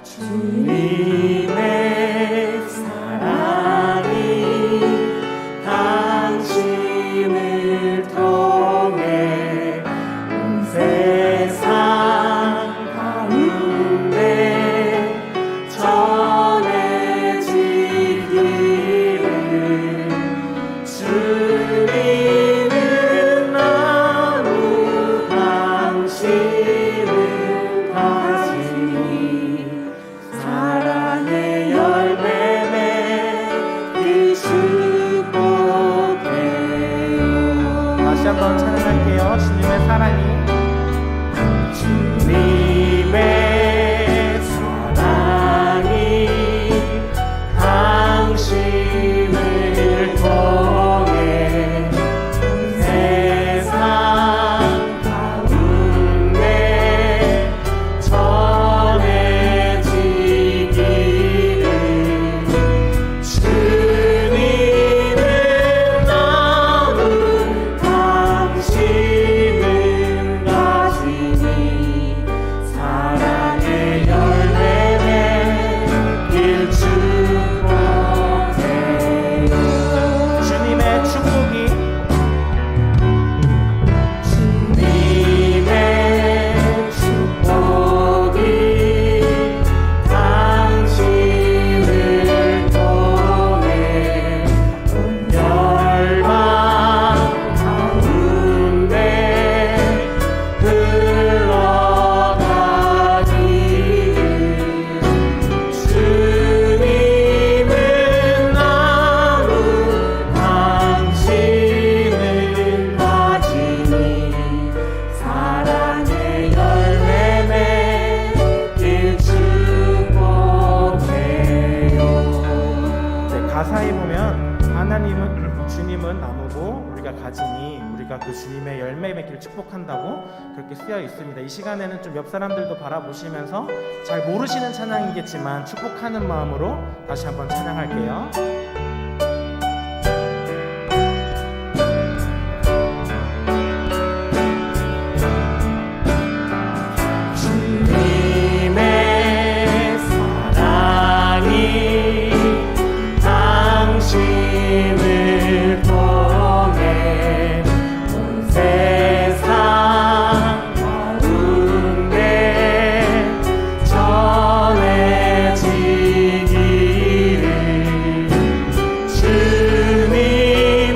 주님의 사랑이 당신을 통해 온 세상 가운데 전해지기를 주님은 너무 당신을 가지니 사랑의 열매 맺길 축복해요. 다시 한번 찬양할게요. 주님의 사랑이 주님의 사랑이 당신을 통해 온 세상 가운데 전해지기를 주님은 너무 당신을 가지니 사랑의 열매 맺길 축복해요. 주님의 축복이 주님의 축복이 당신을 통해 온 열방 가운데 흘러가기를 주님은 너무 당신을 가지니 사랑의 열매 맺길 축복해요. 네, 가사에 보면 하나님은 주님은 나무고 우리가 가지니 우리가 그 주님의 열매 맺기를 축복한다고 그렇게 쓰여 있습니다. 이 시간에는 좀 옆 사람들도 바라보시면서 잘 모르시는 찬양이겠지만 축복하는 마음으로 다시 한번 찬양할게요. 주님의 사랑이 당신을 통해 온 세상 가운데 전해지기를 주님은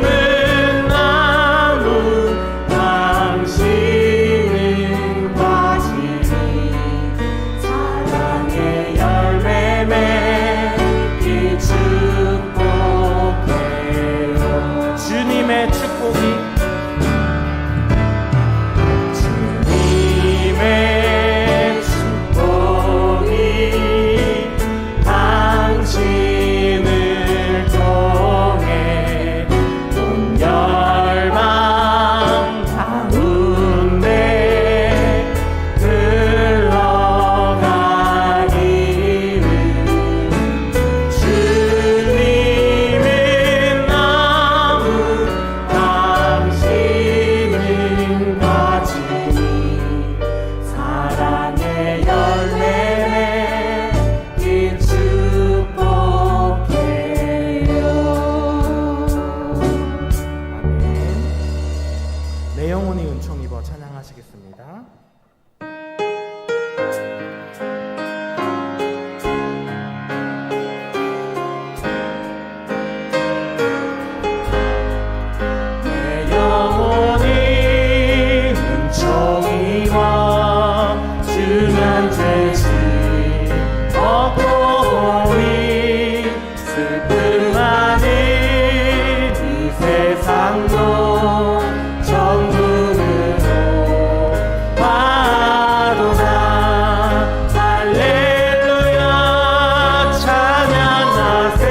너무 당신을 가지니 사랑의 열매 맺길 축복해요. 주님의 축복이 주님의 축복이 당신을 통해 온 열방 가운데 흘러가기를 주님은 너무 당신을 가지니 사랑의 열매 맺길 축복해요. 아멘. 내 영혼이 은총 입어 찬양하시겠습니다. 내 영혼이 은총 입어 주면 되지 얻고 보니 슬픔 많은 이 세상도 정금으로 화로나 할렐루야 찬양하세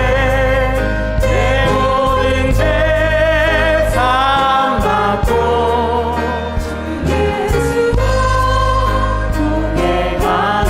내 모든 죄 사함받고 주 예수와 동행하는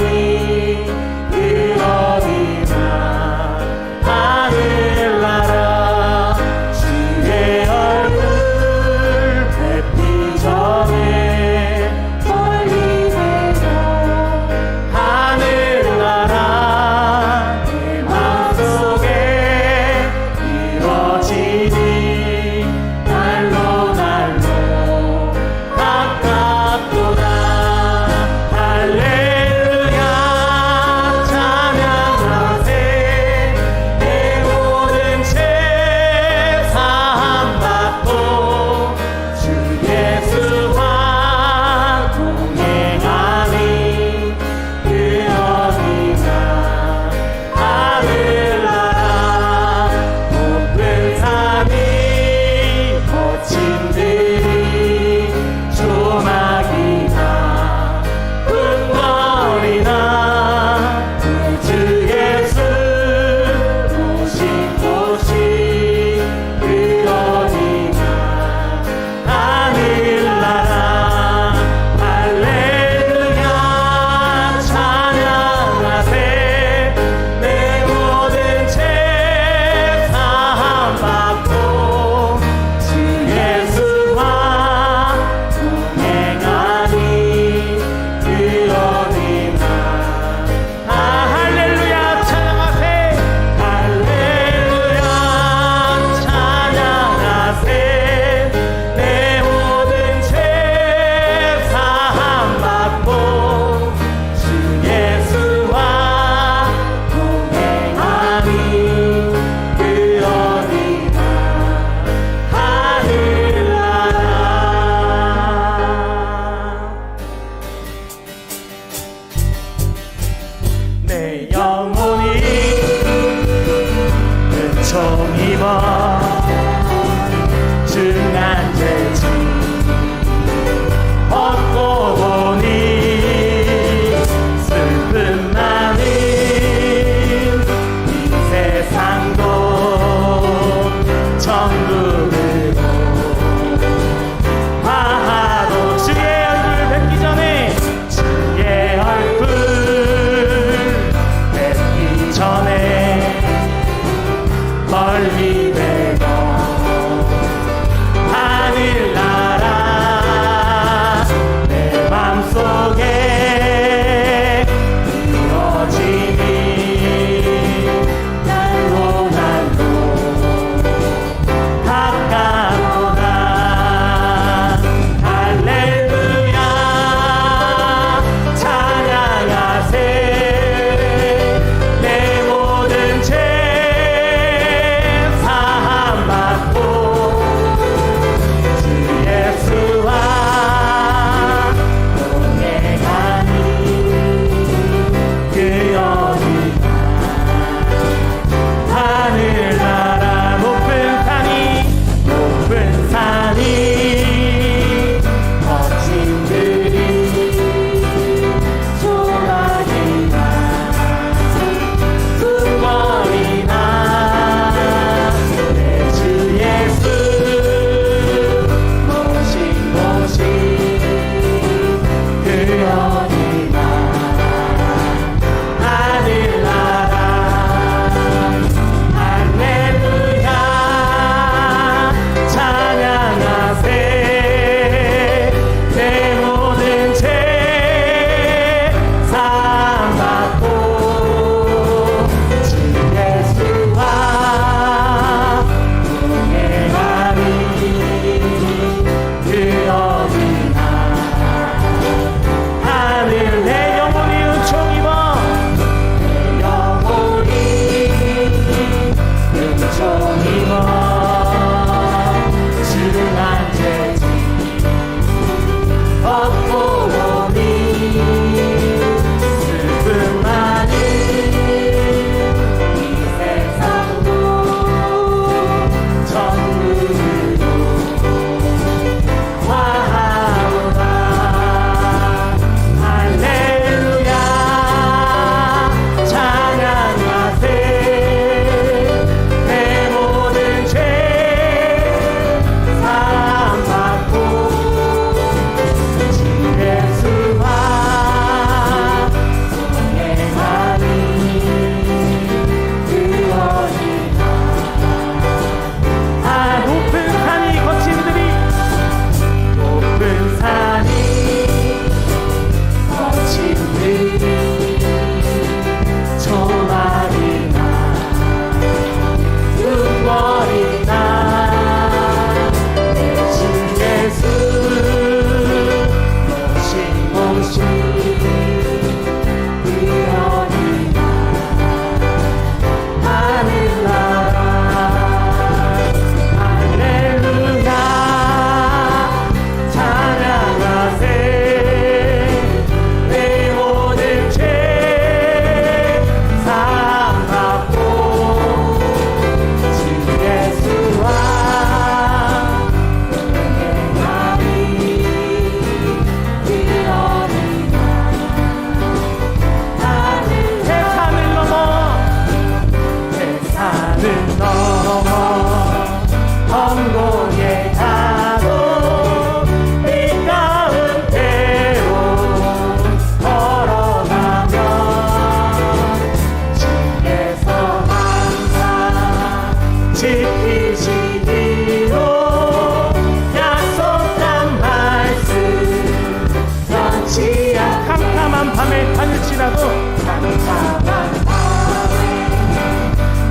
많을지라도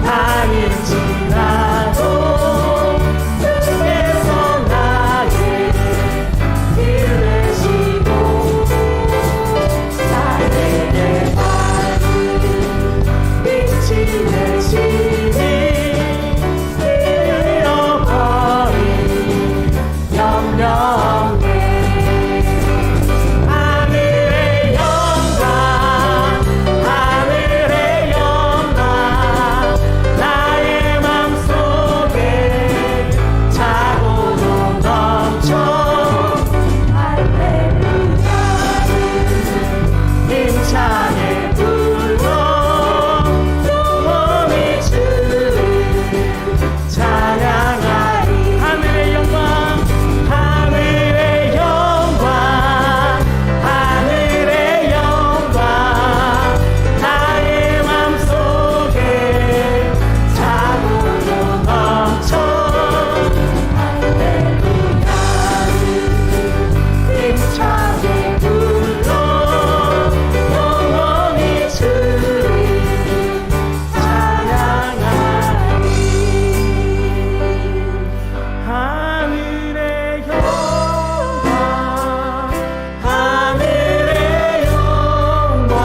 아닐지라도 주께서 나의 길 되시고 나에게 밝은 빛이 되시니 잃어버린 영영에 하늘의 영광 나의 맘속에 차고도 넘쳐 할렐루야를 힘차게 불러 영원히 주를 찬양하리 하늘의 영광 나의 맘속에 차고도 넘쳐 할렐루야를 힘차게 불러 영원히 주를 찬양하리 하늘의 영광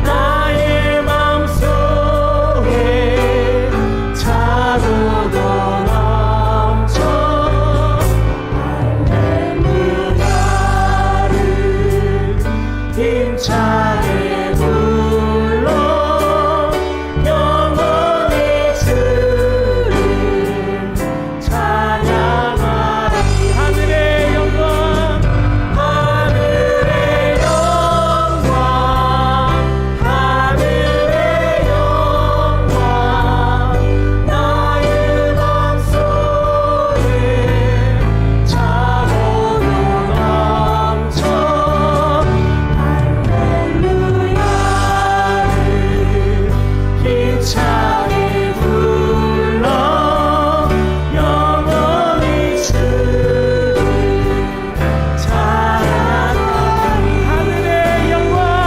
나의 맘속에 차고도 넘쳐 할렐루야를 힘차게 불러 영원히 주를 찬양하리 하늘의 영광 나의 맘속에 차고도 넘쳐 할렐루야를 힘차게 불러 영원히 주를 찬양하리 하늘의 영광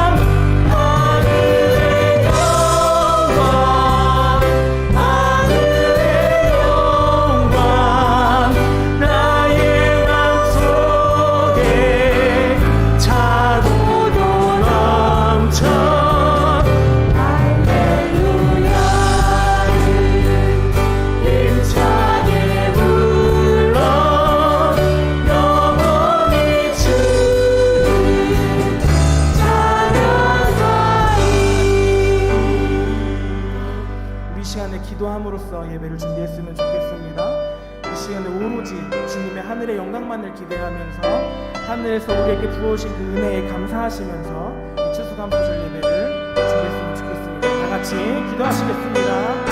나의 맘속에 차고도 넘쳐 할렐루야를 힘차게 불러 영원히 주를 찬양하리 우리 시간에 기도함으로써 예배를 준비했으면 좋겠습니다. 이 시간에 오로지 주님의 하늘의 영광만을 기대하면서 하늘에서 우리에게 부어오신 그 은혜에 감사하시면서 이 추수감사절 예배를 준비했으면 좋겠습니다. 다 같이 기도하시겠습니다.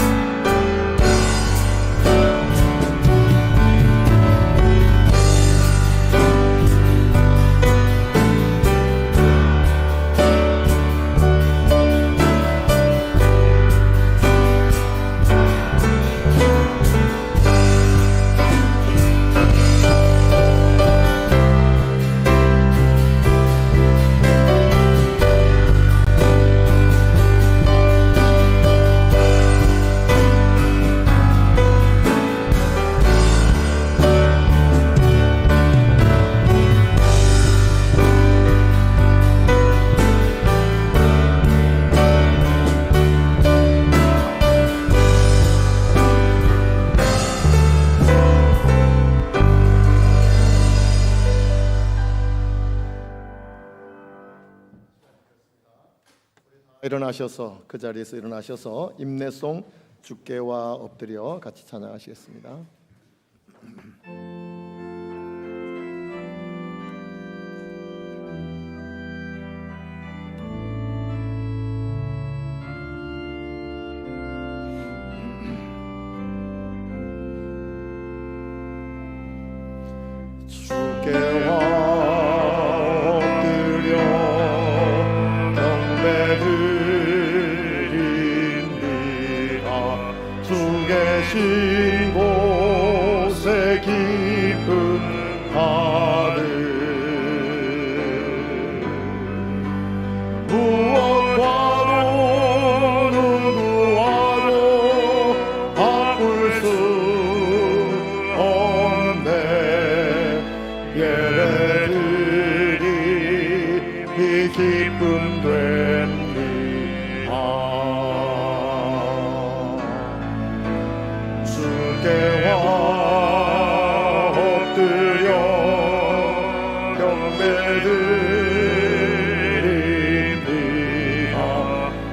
일어나셔서 그 자리에서 일어나셔서 임내송 주께와 엎드려 같이 찬양하시겠습니다. 주께와 엎드려 경배드립니다. 주 계신 곳 무엇과도 누구와도 바꿀 수 없네. 예배드리 이 기쁨 됩니다. 주께와 엎드려 경배드립니다.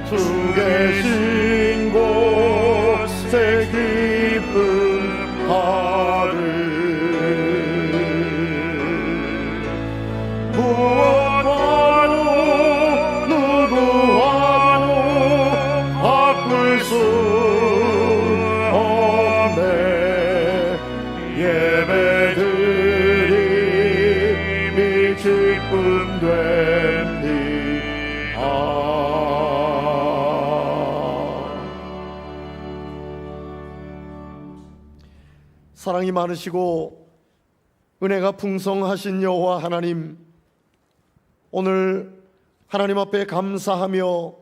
주 계신 곳에 기쁨 하리. 무엇과도 누구와도 바꿀 수 없네. 예배드림이 기쁨 됩니다. 사랑이 많으시고 은혜가 풍성하신 여호와 하나님, 오늘 하나님 앞에 감사하며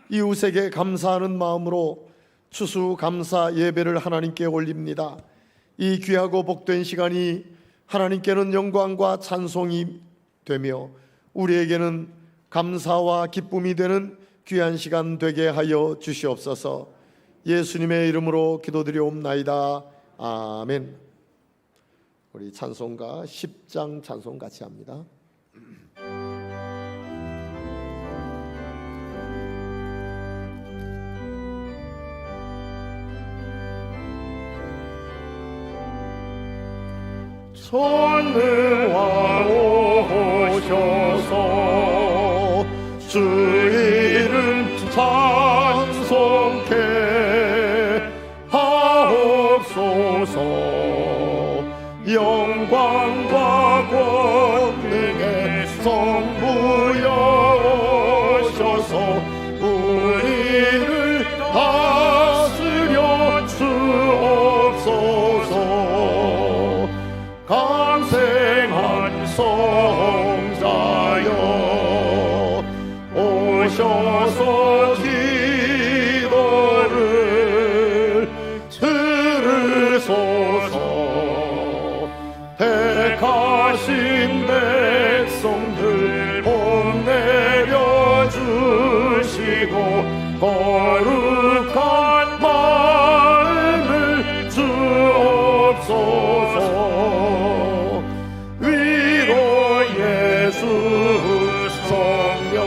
이웃에게 감사하는 마음으로 추수감사 예배를 하나님께 올립니다. 이 귀하고 복된 시간이 하나님께는 영광과 찬송이 되며 우리에게는 감사와 기쁨이 되는 귀한 시간 되게 하여 주시옵소서. 예수님의 이름으로 기도드리옵나이다. 아멘. 우리 찬송가 10장 찬송 같이 합니다. 전능하오셔서 주 이름 찬송케 하옵소서. 영광과 권능의 성부여 오셔서 우리를 다스려 주옵소서. 간생한 성자여 오셔서 기도를 들으소서. 택하신 백성들 복 내려주시고 거룩한 마음을 주옵소서. 위로 예수 성령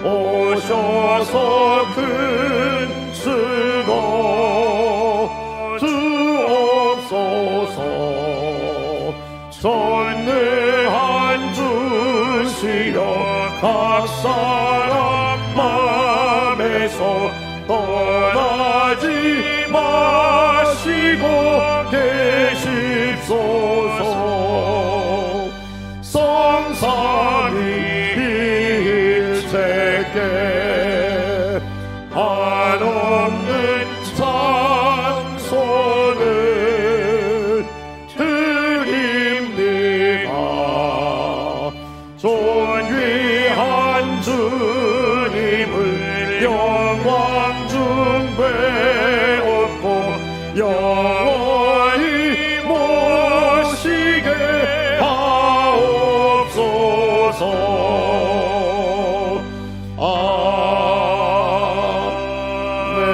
오셔서 큰 수고 주옵소서. 전능한 주시여 각 사람 맘에서 떠나지 마시고 계십소서. 성삼위일체께 한없는 찬송을 드립니다. 존귀한 주님을 영광 중배 얻고 영원히 모시게 하옵소서. 아멘.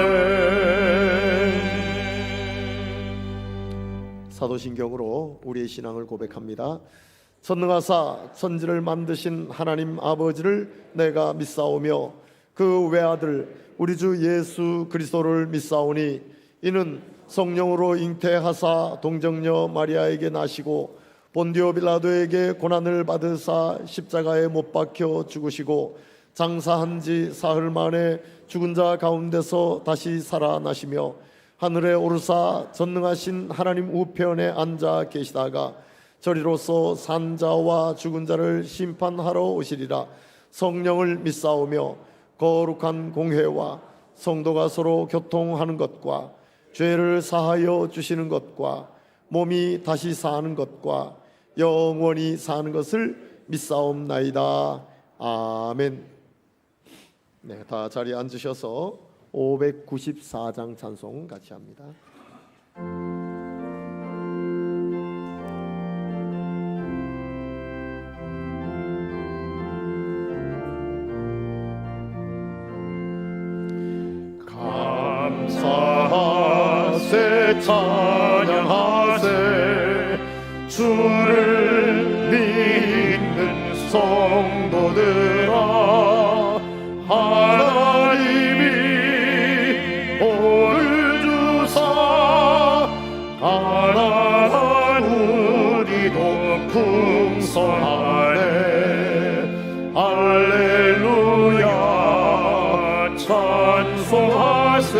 사도신경으로 우리의 신앙을 고백합니다. 전능하사 천지를 만드신 하나님 아버지를 내가 믿사오며 그 외아들 우리 주 예수 그리스도를 믿사오니 이는 성령으로 잉태하사 동정녀 마리아에게 나시고 본디오 빌라도에게 고난을 받으사 십자가에 못 박혀 죽으시고 장사한 지 사흘 만에 죽은 자 가운데서 다시 살아나시며 하늘에 오르사 전능하신 하나님 우편에 앉아 계시다가 저리로서 산자와 죽은 자를 심판하러 오시리라. 성령을 믿사오며 거룩한 공회와 성도가 서로 교통하는 것과 죄를 사하여 주시는 것과 몸이 다시 사는 것과 영원히 사는 것을 믿사옵나이다. 아멘. 네, 다 자리에 앉으셔서 594장 찬송 같이 합니다. 감사하세 찬양하세 주를 믿는 성도들아 하나님이 오늘 주사 가난한 우리도 풍성하네 할렐루야 찬송하세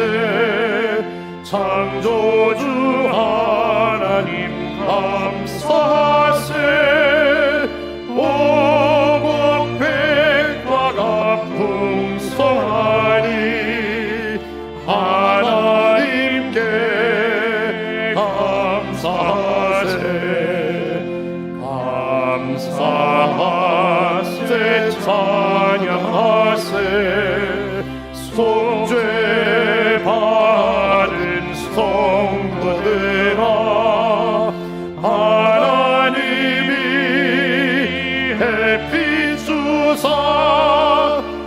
창조주 하나님 감사하세 오곡 백과가 풍성하니 하나님께 감사하세 감사하세 찬양하세 속죄 받은 성도들아 하나님이 햇빛 주사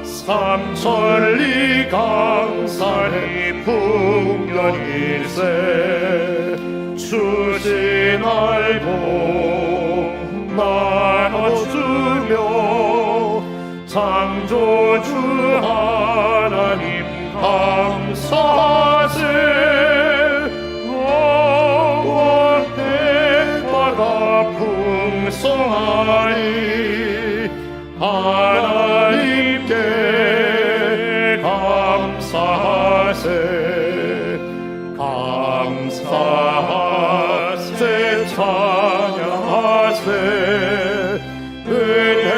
삼천리 강산이 풍년일세 주신 알고 나눠주며 창조주 하나님 감사하세 오곡 백과가 풍성하니 하나님께 감사하세 감사하세 찬양하세 은혜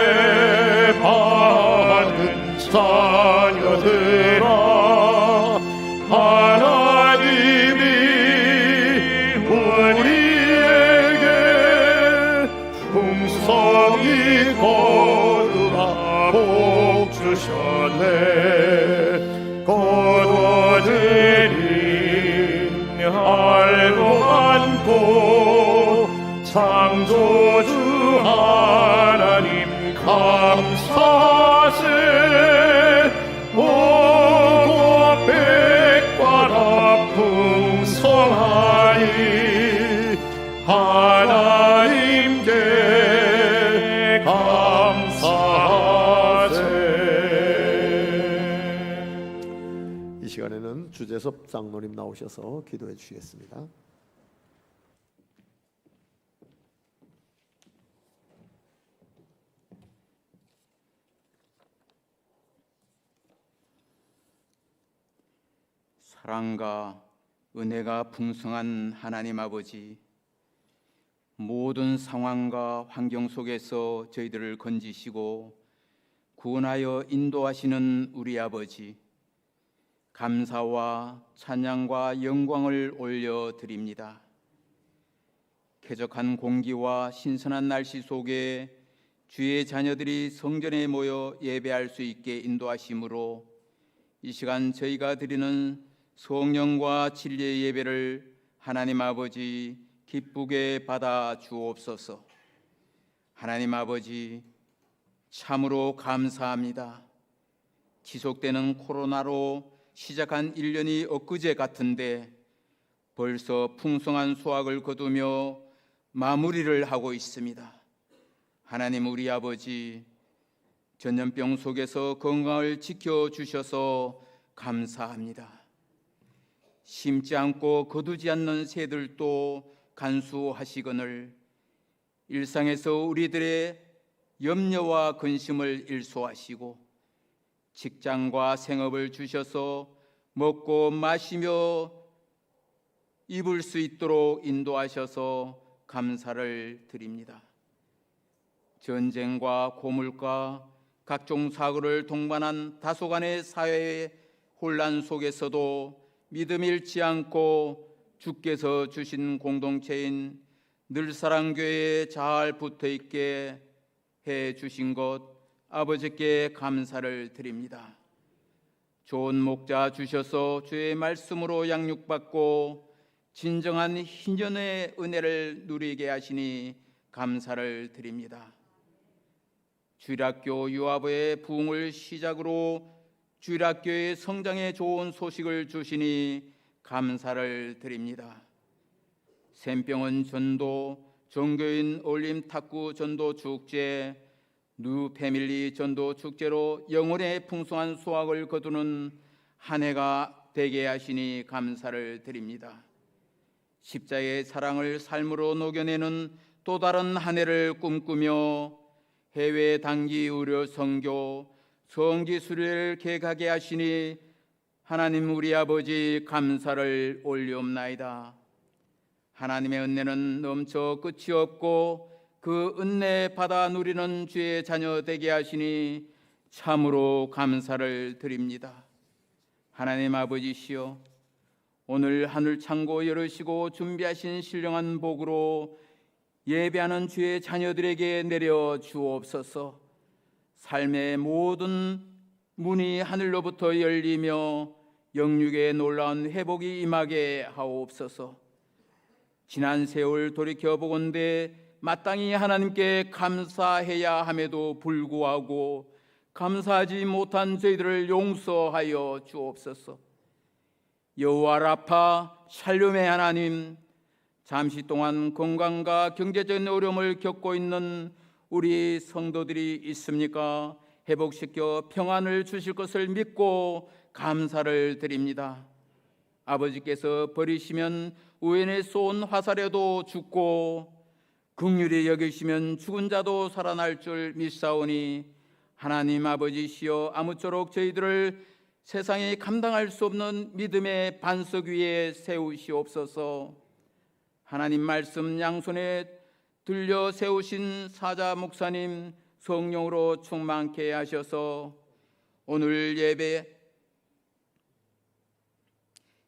받은 자녀들아 하나님이 우리에게 풍성히 거두라 복 주셨네 거두어드린 알고 안고 창조주 하나님 감사하세 오곡 백과가 풍성하니 하나님께 감사하세. 이 시간에는 주재섭 장로님 나오셔서 기도해 주시겠습니다. 사랑과 은혜가 풍성한 하나님 아버지, 모든 상황과 환경 속에서 저희들을 건지시고 구원하여 인도하시는 우리 아버지, 감사와 찬양과 영광을 올려드립니다. 쾌적한 공기와 신선한 날씨 속에 주의 자녀들이 성전에 모여 예배할 수 있게 인도하심으로 이 시간 저희가 드리는 성령과 진리의 예배를 하나님 아버지 기쁘게 받아 주옵소서. 하나님 아버지 참으로 감사합니다. 지속되는 코로나로 시작한 1년이 엊그제 같은데 벌써 풍성한 수확을 거두며 마무리를 하고 있습니다. 하나님 우리 아버지 전염병 속에서 건강을 지켜주셔서 감사합니다. 심지 않고 거두지 않는 새들도 간수하시거늘 일상에서 우리들의 염려와 근심을 일소하시고 직장과 생업을 주셔서 먹고 마시며 입을 수 있도록 인도하셔서 감사를 드립니다. 전쟁과 고물과 각종 사고를 동반한 다소간의 사회의 혼란 속에서도 믿음 잃지 않고 주께서 주신 공동체인 늘사랑교회에 잘 붙어있게 해 주신 것 아버지께 감사를 드립니다. 좋은 목자 주셔서 주의 말씀으로 양육받고 진정한 희년의 은혜를 누리게 하시니 감사를 드립니다. 주일학교 유아부의 부흥을 시작으로 주일학교의 성장에 좋은 소식을 주시니 감사를 드립니다. 샘병원 전도, 종교인 올림 탁구 전도 축제, 뉴 패밀리 전도 축제로 영혼의 풍성한 수확을 거두는 한 해가 되게 하시니 감사를 드립니다. 십자의 사랑을 삶으로 녹여내는 또 다른 한 해를 꿈꾸며 해외 단기 의료 선교, 성지 수료를 개가게 하시니 하나님 우리 아버지 감사를 올리옵나이다. 하나님의 은혜는 넘쳐 끝이 없고 그 은혜 받아 누리는 주의 자녀 되게 하시니 참으로 감사를 드립니다. 하나님 아버지시여, 오늘 하늘 창고 열으시고 준비하신 신령한 복으로 예배하는 주의 자녀들에게 내려 주옵소서. 삶의 모든 문이 하늘로부터 열리며 영육의 놀라운 회복이 임하게 하옵소서. 지난 세월 돌이켜보건대 마땅히 하나님께 감사해야 함에도 불구하고 감사하지 못한 저희들을 용서하여 주옵소서. 여호와 라파 샬롬의 하나님, 잠시 동안 건강과 경제적인 어려움을 겪고 있는 우리 성도들이 있습니까? 회복시켜 평안을 주실 것을 믿고 감사를 드립니다. 아버지께서 버리시면 우연에 쏜 화살에도 죽고 긍휼히 여기시면 죽은 자도 살아날 줄 믿사오니 하나님 아버지시여, 아무쪼록 저희들을 세상에 감당할 수 없는 믿음의 반석 위에 세우시옵소서. 하나님 말씀 양손에 들려 세우신 사자 목사님 성령으로 충만케 하셔서 오늘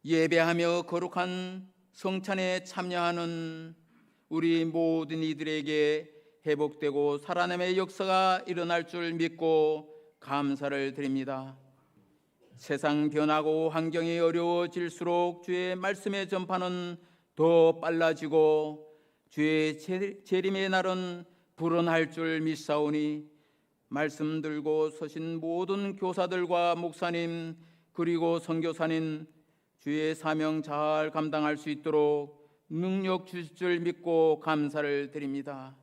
예배하며 거룩한 성찬에 참여하는 우리 모든 이들에게 회복되고 살아남의 역사가 일어날 줄 믿고 감사를 드립니다. 세상 변하고 환경이 어려워질수록 주의 말씀의 전파는 더 빨라지고 주의 재림의 날은 불어날 줄 믿사오니 말씀 들고 서신 모든 교사들과 목사님 그리고 선교사님 주의 사명 잘 감당할 수 있도록 능력 주실 줄 믿고 감사를 드립니다.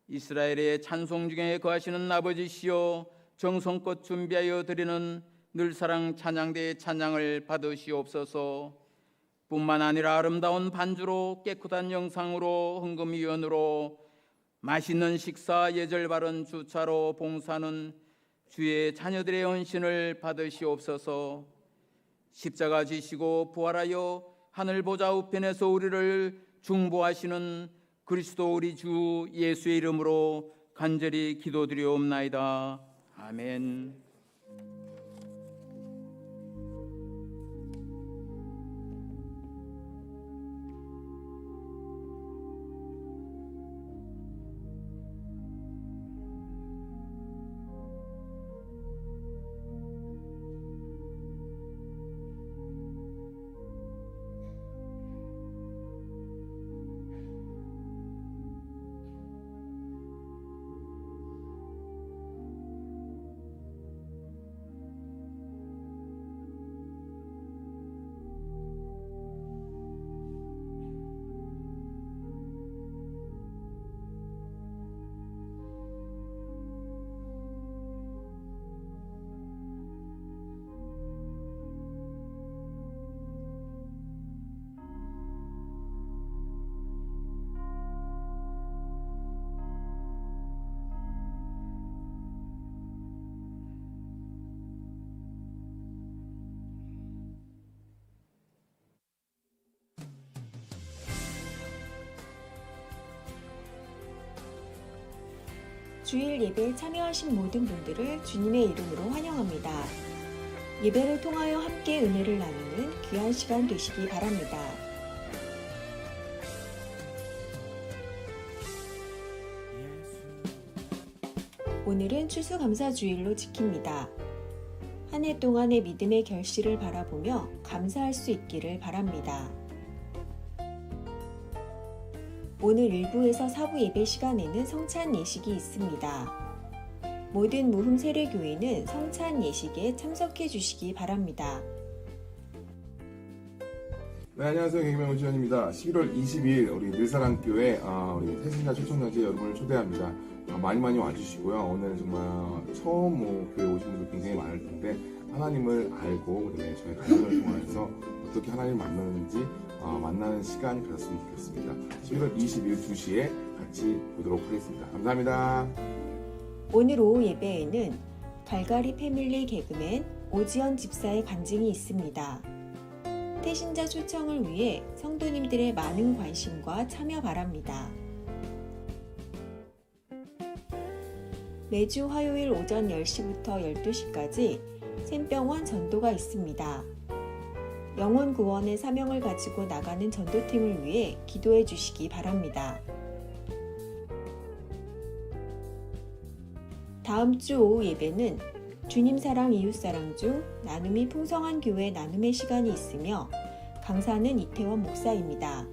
이스라엘의 찬송 중에 거하시는 아버지시여, 정성껏 준비하여 드리는 늘사랑 찬양대의 찬양을 받으시옵소서. 뿐만 아니라 아름다운 반주로 깨끗한 영상으로 헌금위원으로 맛있는 식사 예절 바른 주차로 봉사하는 주의 자녀들의 헌신을 받으시옵소서. 십자가 지시고 부활하여 하늘 보좌 우편에서 우리를 중보하시는 그리스도 우리 주 예수의 이름으로 간절히 기도드리옵나이다. 아멘. 주일 예배에 참여하신 모든 분들을 주님의 이름으로 환영합니다. 예배를 통하여 함께 은혜를 나누는 귀한 시간 되시기 바랍니다. 오늘은 추수감사주일로 지킵니다. 한 해 동안의 믿음의 결실을 바라보며 감사할 수 있기를 바랍니다. 오늘 1부에서 4부 예배 시간에는 성찬 예식이 있습니다. 모든 무흠 세례교회는 성찬 예식에 참석해 주시기 바랍니다. 네, 안녕하세요. 개그맨 오지현입니다. 11월 22일 우리 늘사랑교회 우리 태신자 초청자제 여러분을 초대합니다. 많이 와주시고요. 오늘 정말 처음 교회 오신 분들 굉장히 많을 텐데 하나님을 알고 그다음에 저희 가정을 통해서 어떻게 하나님을 만나는지 만나는 시간이 가졌으면 좋겠습니다. 11월 22일 2시에 같이 보도록 하겠습니다. 감사합니다. 오늘 오후 예배에는 갈가리 패밀리 개그맨 오지연 집사의 간증이 있습니다. 태신자 초청을 위해 성도님들의 많은 관심과 참여 바랍니다. 매주 화요일 오전 10시부터 12시까지 샘병원 전도가 있습니다. 영혼 구원의 사명을 가지고 나가는 전도팀을 위해 기도해 주시기 바랍니다. 다음 주 오후 예배는 주님 사랑 이웃 사랑 중 나눔이 풍성한 교회 나눔의 시간이 있으며 강사는 이태원 목사입니다.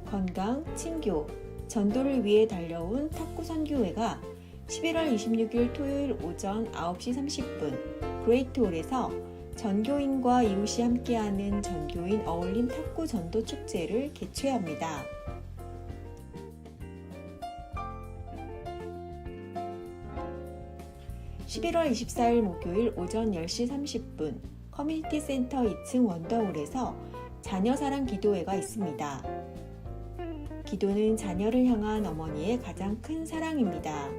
건강, 친교, 전도를 위해 달려온 탁구 선교회가 11월 26일 토요일 오전 9시 30분 그레이트홀에서 전교인과 이웃이 함께하는 전교인 어울림 탁구 전도 축제를 개최합니다. 11월 24일 목요일 오전 10시 30분 커뮤니티 센터 2층 원더홀에서 자녀사랑 기도회가 있습니다. 기도는 자녀를 향한 어머니의 가장 큰 사랑입니다.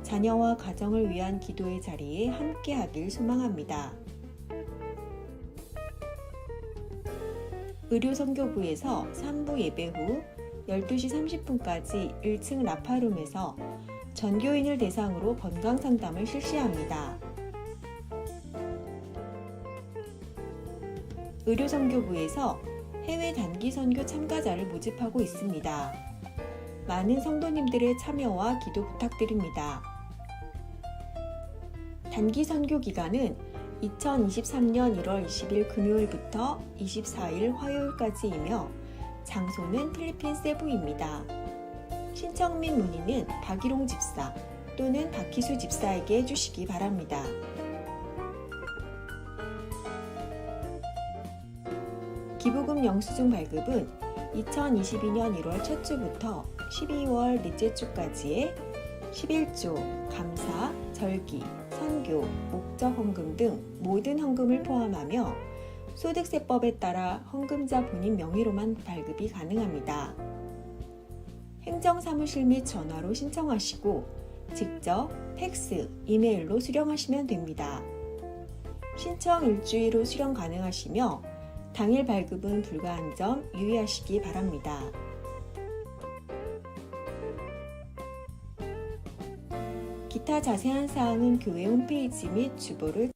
자녀와 가정을 위한 기도의 자리에 함께하길 소망합니다. 의료선교부에서 3부 예배 후 12시 30분까지 1층 라파룸에서 전교인을 대상으로 건강상담을 실시합니다. 의료선교부에서 해외 단기 선교 참가자를 모집하고 있습니다. 많은 성도님들의 참여와 기도 부탁드립니다. 단기 선교 기간은 2023년 1월 20일 금요일부터 24일 화요일까지이며 장소는 필리핀 세부입니다. 신청 및 문의는 박일홍 집사 또는 박희수 집사에게 해주시기 바랍니다. 기부금 영수증 발급은 2022년 1월 첫 주부터 12월 넷째 주까지의 11조, 감사, 절기, 선교, 목적 헌금 등 모든 헌금을 포함하며 소득세법에 따라 헌금자 본인 명의로만 발급이 가능합니다. 행정사무실 및 전화로 신청하시고 직접 팩스, 이메일로 수령하시면 됩니다. 신청 일주일 후 수령 가능하시며 당일 발급은 불가한 점 유의하시기 바랍니다. 기타 자세한 사항은 교회 홈페이지 및 주보를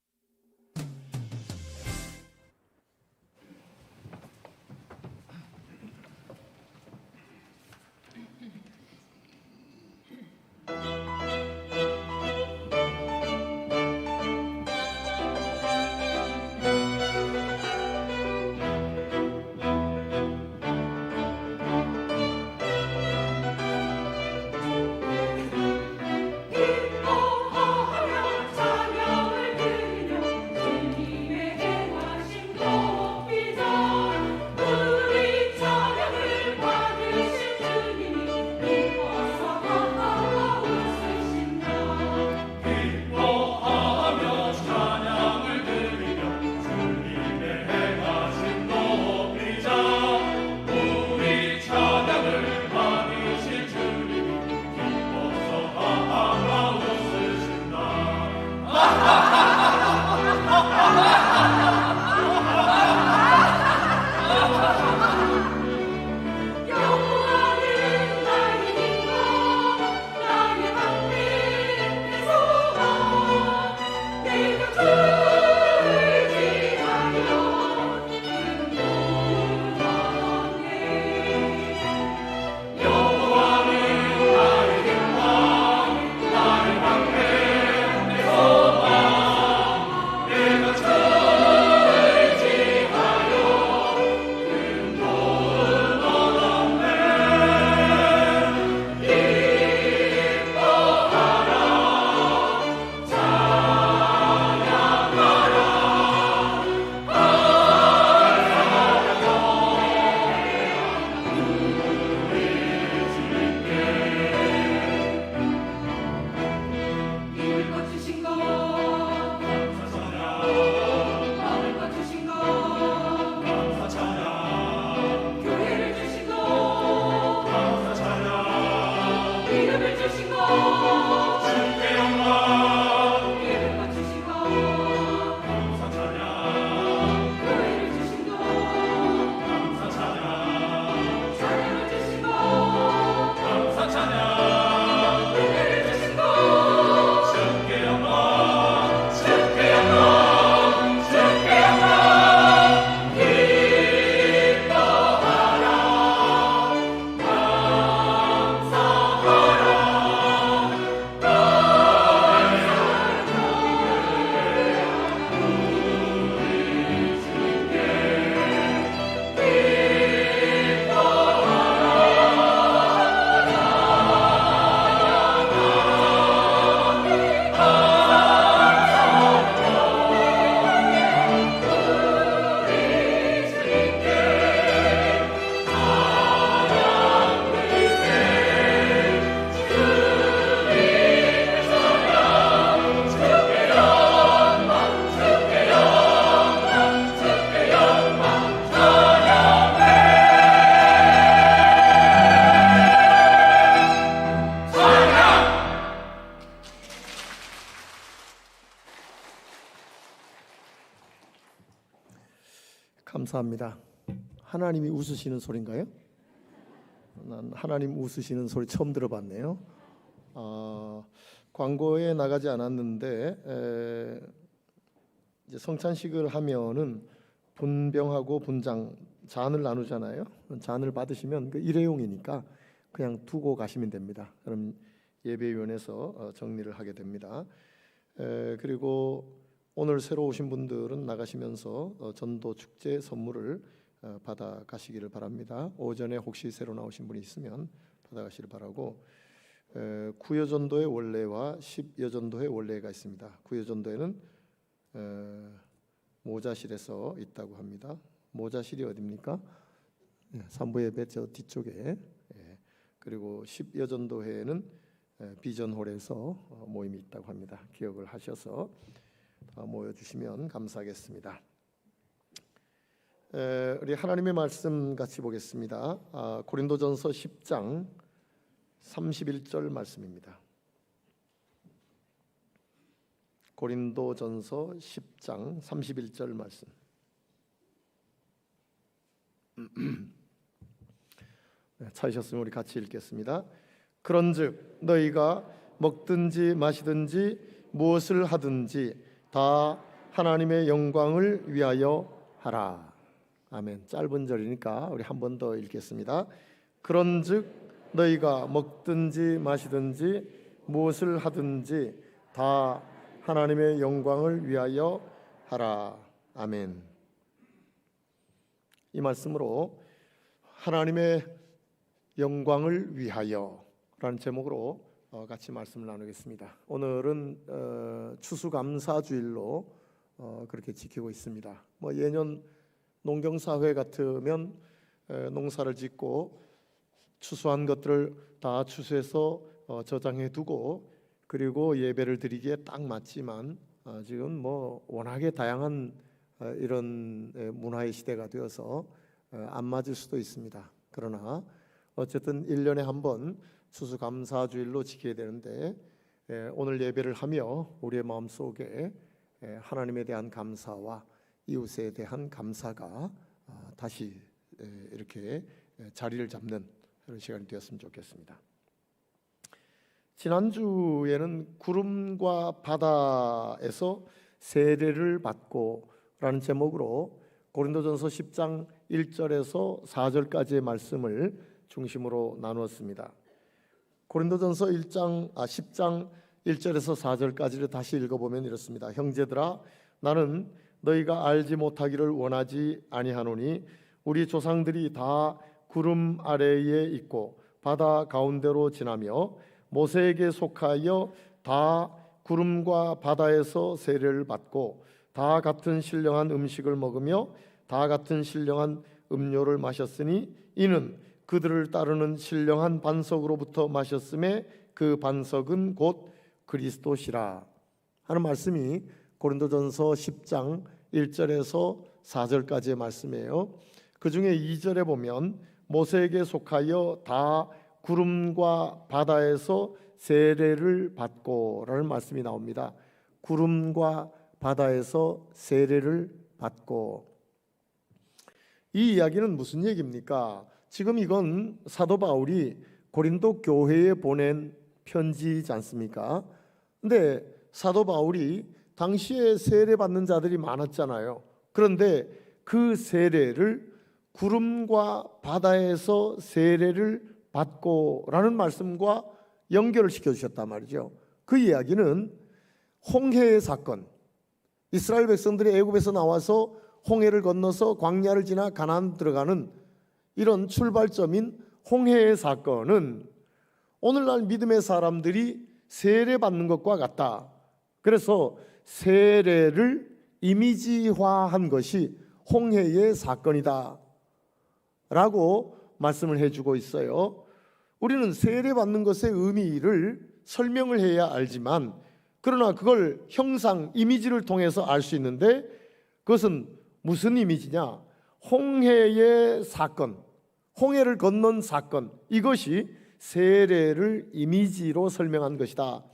기뻐하며 찬양을 드리 감사합니다. 하나님이 웃으시는 소리인가요? 난 하나님 웃으시는 소리 처음 들어봤네요. 광고에 나가지 않았는데 이제 성찬식을 하면은 분병하고 분장 잔을 나누잖아요. 잔을 받으시면 그 일회용이니까 그냥 두고 가시면 됩니다. 그럼 예배위원회에서 정리를 하게 됩니다. 그리고 오늘 새로 오신 분들은 나가시면서 전도 축제 선물을 받아 가시기를 바랍니다. 오전에 혹시 새로 나오신 분이 있으면 받아 가시길 바라고, 구여전도의 원례와 십여전도의 원례가 있습니다. 구여전도에는 모자실에서 있다고 합니다. 모자실이 어디입니까? 산부 예배 저 뒤쪽에. 그리고 십여전도회에는 비전홀에서 모임이 있다고 합니다. 기억을 하셔서 모여주시면 감사하겠습니다. 우리 하나님의 말씀 같이 보겠습니다. 고린도전서 10장 31절 말씀입니다. 고린도전서 10장 31절 말씀. 찾으셨으면 우리 같이 읽겠습니다. 그런즉 너희가 먹든지 마시든지 무엇을 하든지 다 하나님의 영광을 위하여 하라. 아멘. 짧은 절이니까 우리 한 번 더 읽겠습니다. 그런즉 너희가 먹든지 마시든지 무엇을 하든지 다 하나님의 영광을 위하여 하라. 아멘. 이 말씀으로 하나님의 영광을 위하여 라는 제목으로 같이 말씀을 나누겠습니다. 오늘은 추수감사주일로 그렇게 지키고 있습니다. 예년 농경사회 같으면 농사를 짓고 추수한 것들을 다 추수해서 저장해 두고 그리고 예배를 드리기에 딱 맞지만 지금 워낙에 다양한 이런 문화의 시대가 되어서 안 맞을 수도 있습니다. 그러나 어쨌든 1년에 한 번 추수감사주일로 지켜야 되는데 오늘 예배를 하며 우리의 마음속에 하나님에 대한 감사와 이웃에 대한 감사가 다시 이렇게 자리를 잡는 그런 시간이 되었으면 좋겠습니다. 지난주에는 구름과 바다에서 세례를 받고 라는 제목으로 고린도전서 10장 1절에서 4절까지의 말씀을 중심으로 나누었습니다. 고린도전서 10장 1절에서 4절까지를 다시 읽어보면 이렇습니다. 형제들아, 나는 너희가 알지 못하기를 원하지 아니하노니 우리 조상들이 다 구름 아래에 있고 바다 가운데로 지나며 모세에게 속하여 다 구름과 바다에서 세례를 받고 다 같은 신령한 음식을 먹으며 다 같은 신령한 음료를 마셨으니 이는 그들을 따르는 신령한 반석으로부터 마셨음에 그 반석은 곧 그리스도시라 하는 말씀이 고린도전서 10장 1절에서 4절까지의 말씀이에요. 그 중에 2절에 보면 모세에게 속하여 다 구름과 바다에서 세례를 받고 라는 말씀이 나옵니다. 구름과 바다에서 세례를 받고, 이 이야기는 무슨 얘기입니까? 지금 이건 사도 바울이 고린도 교회에 보낸 편지이지 않습니까? 근데 사도 바울이 당시에 세례받는 자들이 많았잖아요. 그런데 그 세례를 구름과 바다에서 세례를 받고라는 말씀과 연결을 시켜주셨단 말이죠. 그 이야기는 홍해의 사건, 이스라엘 백성들이 애굽에서 나와서 홍해를 건너서 광야를 지나 가나안 들어가는 이런 출발점인 홍해의 사건은 오늘날 믿음의 사람들이 세례받는 것과 같다. 그래서 세례를 이미지화한 것이 홍해의 사건이다 라고 말씀을 해주고 있어요. 우리는 세례받는 것의 의미를 설명을 해야 알지만, 그러나 그걸 형상, 이미지를 통해서 알 수 있는데, 그것은 무슨 이미지냐? 홍해의 사건, 홍해를 건넌 사건, 이것이 세례를 이미지로 설명한 것이다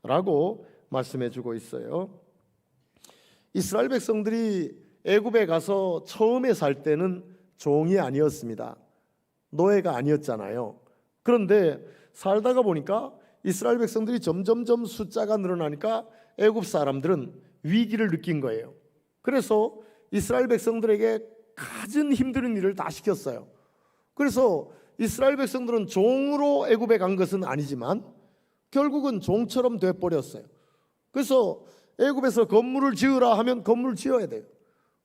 라고 말씀해 주고 있어요. 이스라엘 백성들이 애굽에 가서 처음에 살 때는 종이 아니었습니다. 노예가 아니었잖아요. 그런데 살다가 보니까 이스라엘 백성들이 점점점 숫자가 늘어나니까 애굽 사람들은 위기를 느낀 거예요. 그래서 이스라엘 백성들에게 가진 힘든 일을 다 시켰어요. 그래서 이스라엘 백성들은 종으로 애굽에 간 것은 아니지만 결국은 종처럼 돼버렸어요. 그래서 애굽에서 건물을 지으라 하면 건물을 지어야 돼요.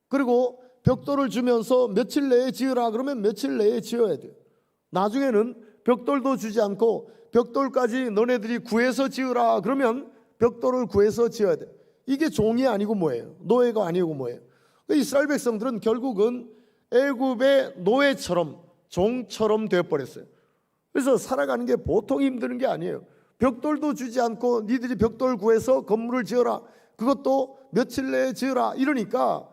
그리고 벽돌을 주면서 며칠 내에 지으라 그러면 며칠 내에 지어야 돼요. 나중에는 벽돌도 주지 않고 벽돌까지 너네들이 구해서 지으라 그러면 벽돌을 구해서 지어야 돼요. 이게 종이 아니고 뭐예요? 노예가 아니고 뭐예요? 이스라엘 백성들은 결국은 애굽의 노예처럼 종처럼 되어버렸어요. 그래서 살아가는 게 보통 힘드는 게 아니에요. 벽돌도 주지 않고 니들이 벽돌 구해서 건물을 지어라, 그것도 며칠 내에 지어라 이러니까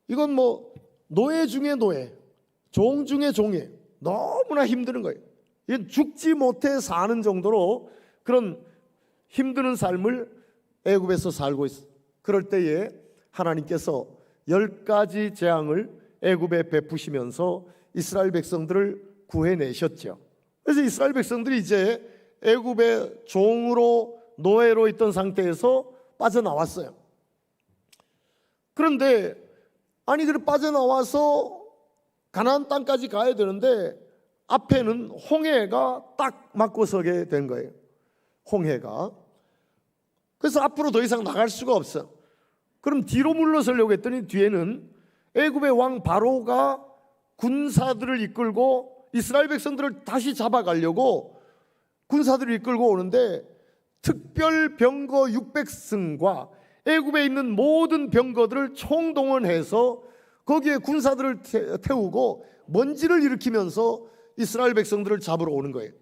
이건 뭐 노예 중에 노예, 종 중에 종이에요. 너무나 힘드는 거예요. 이건 죽지 못해 사는 정도로 그런 힘드는 삶을 애굽에서 살고 있어요. 그럴 때에 하나님께서 10가지 재앙을 애굽에 베푸시면서 이스라엘 백성들을 구해내셨죠. 그래서 이스라엘 백성들이 이제 애굽의 종으로 노예로 있던 상태에서 빠져나왔어요. 그런데 아니 그래 빠져나와서 가나안 땅까지 가야 되는데 앞에는 홍해가 딱 맞고 서게 된 거예요. 홍해가. 그래서 앞으로 더 이상 나갈 수가 없어. 그럼 뒤로 물러서려고 했더니 뒤에는 애굽의 왕 바로가 군사들을 이끌고 이스라엘 백성들을 다시 잡아가려고 군사들을 이끌고 오는데 특별 병거 600승과 애굽에 있는 모든 병거들을 총동원해서 거기에 군사들을 태우고 먼지를 일으키면서 이스라엘 백성들을 잡으러 오는 거예요.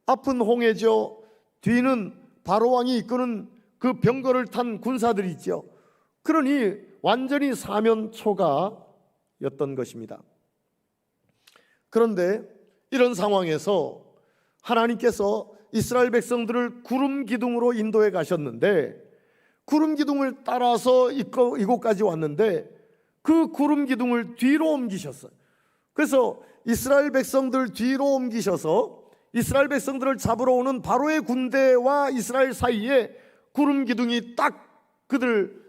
앞은 홍해죠. 뒤는 바로 왕이 이끄는 그 병거를 탄 군사들이 있죠. 그러니 완전히 사면초가였던 것입니다. 그런데 이런 상황에서 하나님께서 이스라엘 백성들을 구름 기둥으로 인도해 가셨는데 구름 기둥을 따라서 이곳까지 왔는데 그 구름 기둥을 뒤로 옮기셨어요. 그래서 이스라엘 백성들 뒤로 옮기셔서 이스라엘 백성들을 잡으러 오는 바로의 군대와 이스라엘 사이에 구름 기둥이 딱 그들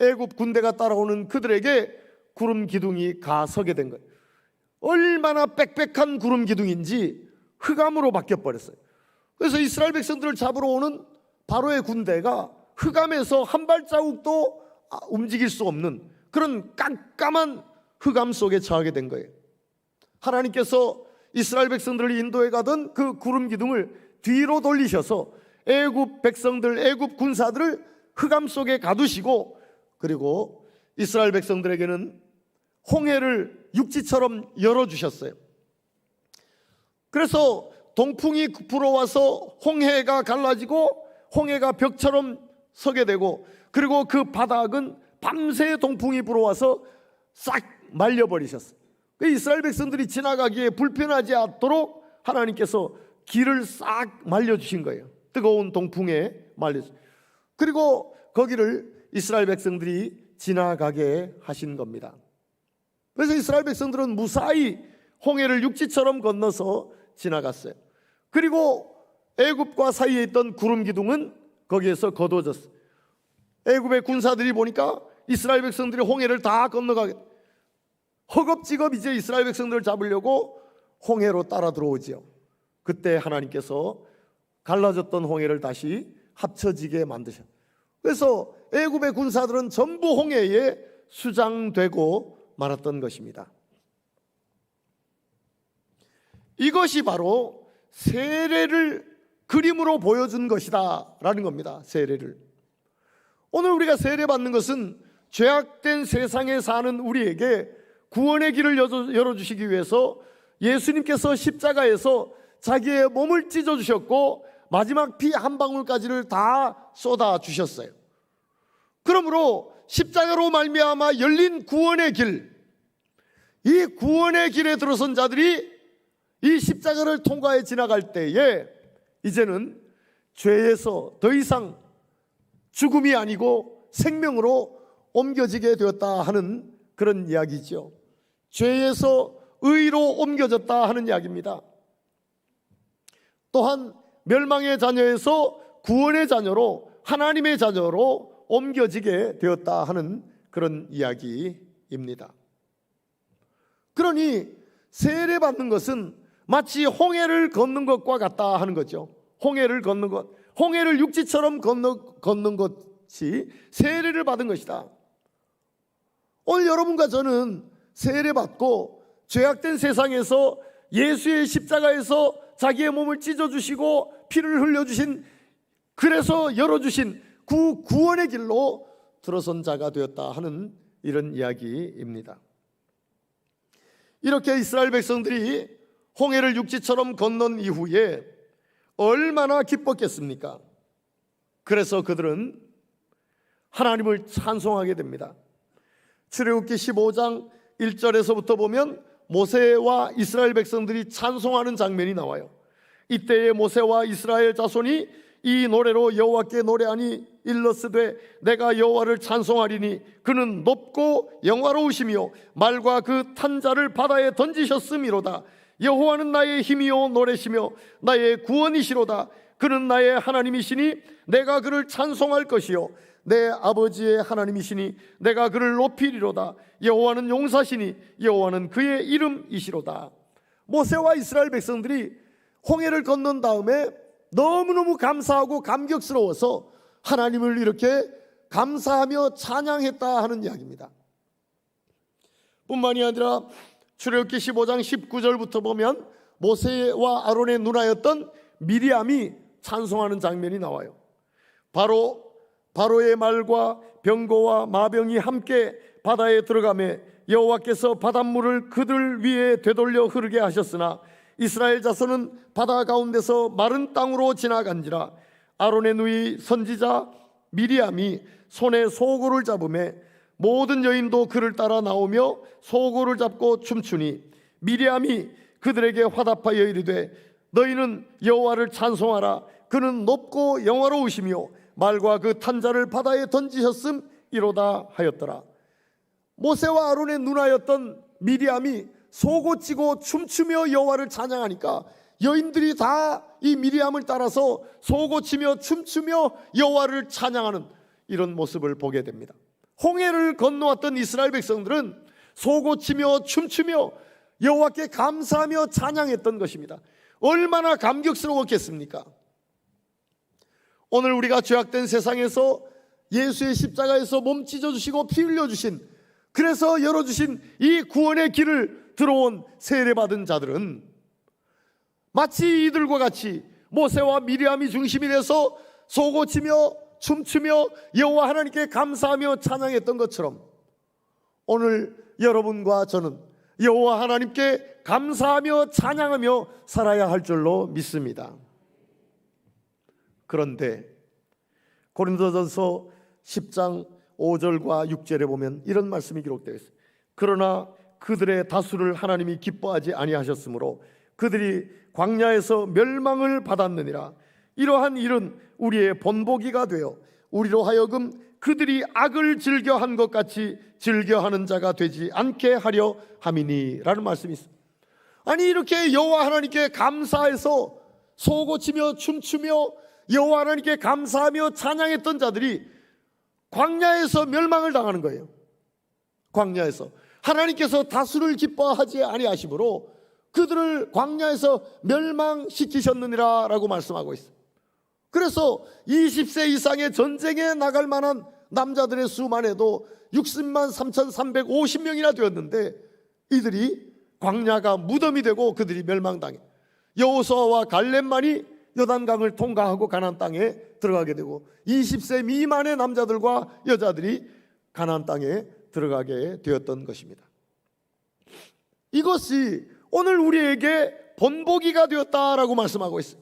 애굽 군대가 따라오는 그들에게 구름 기둥이 가서게 된 거예요. 얼마나 빽빽한 구름 기둥인지 흑암으로 바뀌어 버렸어요. 그래서 이스라엘 백성들을 잡으러 오는 바로의 군대가 흑암에서 한 발자국도 움직일 수 없는 그런 깜깜한 흑암 속에 처하게 된 거예요. 하나님께서 이스라엘 백성들을 인도해 가던 그 구름 기둥을 뒤로 돌리셔서 애굽 백성들, 애굽 군사들을 흑암 속에 가두시고 그리고 이스라엘 백성들에게는 홍해를 육지처럼 열어주셨어요. 그래서 동풍이 불어와서 홍해가 갈라지고 홍해가 벽처럼 서게 되고 그리고 그 바닥은 밤새 동풍이 불어와서 싹 말려버리셨어요. 이스라엘 백성들이 지나가기에 불편하지 않도록 하나님께서 길을 싹 말려주신 거예요. 뜨거운 동풍에 말려주신. 그리고 거기를 이스라엘 백성들이 지나가게 하신 겁니다. 그래서 이스라엘 백성들은 무사히 홍해를 육지처럼 건너서 지나갔어요. 그리고 애굽과 사이에 있던 구름 기둥은 거기에서 거두어졌어요. 애굽의 군사들이 보니까 이스라엘 백성들이 홍해를 다 건너가게, 허겁지겁 이제 이스라엘 백성들을 잡으려고 홍해로 따라 들어오지요. 그때 하나님께서 갈라졌던 홍해를 다시 합쳐지게 만드셨어요. 그래서 애굽의 군사들은 전부 홍해에 수장되고 말았던 것입니다. 이것이 바로 세례를 그림으로 보여준 것이다 라는 겁니다. 세례를. 오늘 우리가 세례 받는 것은 죄악된 세상에 사는 우리에게 구원의 길을 열어주시기 위해서 예수님께서 십자가에서 자기의 몸을 찢어주셨고 마지막 피 한 방울까지를 다 쏟아주셨어요. 그러므로 십자가로 말미암아 열린 구원의 길, 이 구원의 길에 들어선 자들이 이 십자가를 통과해 지나갈 때에 이제는 죄에서 더 이상 죽음이 아니고 생명으로 옮겨지게 되었다 하는 그런 이야기죠. 죄에서 의로 옮겨졌다 하는 이야기입니다. 또한 멸망의 자녀에서 구원의 자녀로, 하나님의 자녀로 옮겨지게 되었다 하는 그런 이야기입니다. 그러니 세례받는 것은 마치 홍해를 걷는 것과 같다 하는 거죠. 홍해를 걷는 것, 홍해를 육지처럼 걷는 것이 세례를 받은 것이다. 오늘 여러분과 저는 세례받고 죄악된 세상에서 예수의 십자가에서 자기의 몸을 찢어주시고 피를 흘려주신, 그래서 열어주신 구원의 길로 들어선 자가 되었다 하는 이런 이야기입니다. 이렇게 이스라엘 백성들이 홍해를 육지처럼 건넌 이후에 얼마나 기뻤겠습니까? 그래서 그들은 하나님을 찬송하게 됩니다. 출애굽기 15장 1절에서부터 보면 모세와 이스라엘 백성들이 찬송하는 장면이 나와요. 이때에 모세와 이스라엘 자손이 이 노래로 여호와께 노래하니 일러스되 내가 여호와를 찬송하리니 그는 높고 영화로우시며 말과 그 탄자를 바다에 던지셨음이로다. 여호와는 나의 힘이요 노래시며 나의 구원이시로다. 그는 나의 하나님이시니 내가 그를 찬송할 것이요 내 아버지의 하나님이시니 내가 그를 높이리로다. 여호와는 용사시니 여호와는 그의 이름이시로다. 모세와 이스라엘 백성들이 홍해를 건넌 다음에 너무너무 감사하고 감격스러워서 하나님을 이렇게 감사하며 찬양했다 하는 이야기입니다. 뿐만이 아니라 출애굽기 15장 19절부터 보면 모세와 아론의 누나였던 미리암이 찬송하는 장면이 나와요. 바로의 말과 병거와 마병이 함께 바다에 들어가매 여호와께서 바닷물을 그들 위에 되돌려 흐르게 하셨으나 이스라엘 자손은 바다 가운데서 마른 땅으로 지나간지라. 아론의 누이 선지자 미리암이 손에 소고를 잡으매 모든 여인도 그를 따라 나오며 소고를 잡고 춤추니 미리암이 그들에게 화답하여 이르되 너희는 여호와를 찬송하라. 그는 높고 영화로우시며 말과 그 탄자를 바다에 던지셨음이로다 하였더라. 모세와 아론의 누나였던 미리암이 소고치고 춤추며 여호와를 찬양하니까 여인들이 다 이 미리암을 따라서 소고치며 춤추며 여호와를 찬양하는 이런 모습을 보게 됩니다. 홍해를 건너왔던 이스라엘 백성들은 소고치며 춤추며 여호와께 감사하며 찬양했던 것입니다. 얼마나 감격스러웠겠습니까? 오늘 우리가 죄악된 세상에서 예수의 십자가에서 몸 찢어주시고 피 흘려주신, 그래서 열어주신 이 구원의 길을 들어온 세례받은 자들은 마치 이들과 같이 모세와 미리암이 중심이 돼서 소고치며 춤추며 여호와 하나님께 감사하며 찬양했던 것처럼 오늘 여러분과 저는 여호와 하나님께 감사하며 찬양하며 살아야 할 줄로 믿습니다. 그런데 고린도전서 10장 5절과 6절에 보면 이런 말씀이 기록되어 있어요. 그러나 그들의 다수를 하나님이 기뻐하지 아니하셨으므로 그들이 광야에서 멸망을 받았느니라. 이러한 일은 우리의 본보기가 되어 우리로 하여금 그들이 악을 즐겨한 것 같이 즐겨하는 자가 되지 않게 하려 함이니 라는 말씀이 있습니다. 아니 이렇게 여호와 하나님께 감사해서 소고치며 춤추며 여호와 하나님께 감사하며 찬양했던 자들이 광야에서 멸망을 당하는 거예요. 광야에서 하나님께서 다수를 기뻐하지 아니하심으로 그들을 광야에서 멸망시키셨느니라 라고 말씀하고 있어요. 그래서 20세 이상의 전쟁에 나갈 만한 남자들의 수만 해도 60만 3,350명이나 되었는데 이들이 광야가 무덤이 되고 그들이 멸망당해. 여호수아와 갈렙만이 요단강을 통과하고 가나안 땅에 들어가게 되고 20세 미만의 남자들과 여자들이 가나안 땅에 들어가게 되었던 것입니다. 이것이 오늘 우리에게 본보기가 되었다라고 말씀하고 있어요.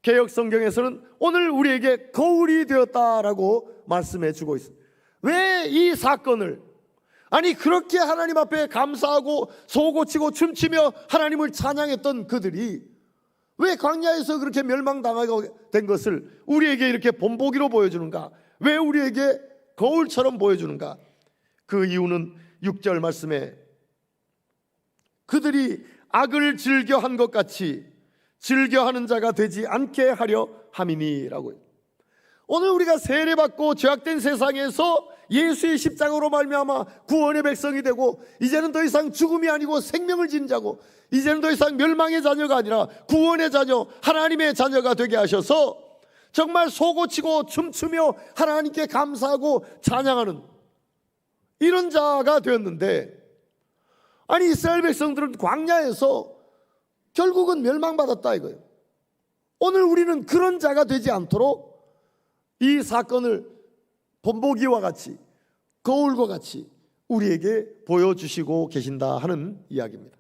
개역 성경에서는 오늘 우리에게 거울이 되었다라고 말씀해 주고 있어요. 왜 이 사건을, 아니 그렇게 하나님 앞에 감사하고 소고치고 춤추며 하나님을 찬양했던 그들이 왜 광야에서 그렇게 멸망당하게 된 것을 우리에게 이렇게 본보기로 보여주는가 왜 우리에게 거울처럼 보여주는가? 그 이유는 6절 말씀에 그들이 악을 즐겨한 것 같이 즐겨하는 자가 되지 않게 하려 함이니라고 해요. 오늘 우리가 세례받고 죄악된 세상에서 예수의 십자가로 말미암아 구원의 백성이 되고 이제는 더 이상 죽음이 아니고 생명을 지닌 자고 이제는 더 이상 멸망의 자녀가 아니라 구원의 자녀, 하나님의 자녀가 되게 하셔서 정말 소고치고 춤추며 하나님께 감사하고 찬양하는 이런 자가 되었는데, 아니 이스라엘 백성들은 광야에서 결국은 멸망받았다 이거예요. 오늘 우리는 그런 자가 되지 않도록 이 사건을 본보기와 같이 거울과 같이 우리에게 보여주시고 계신다 하는 이야기입니다.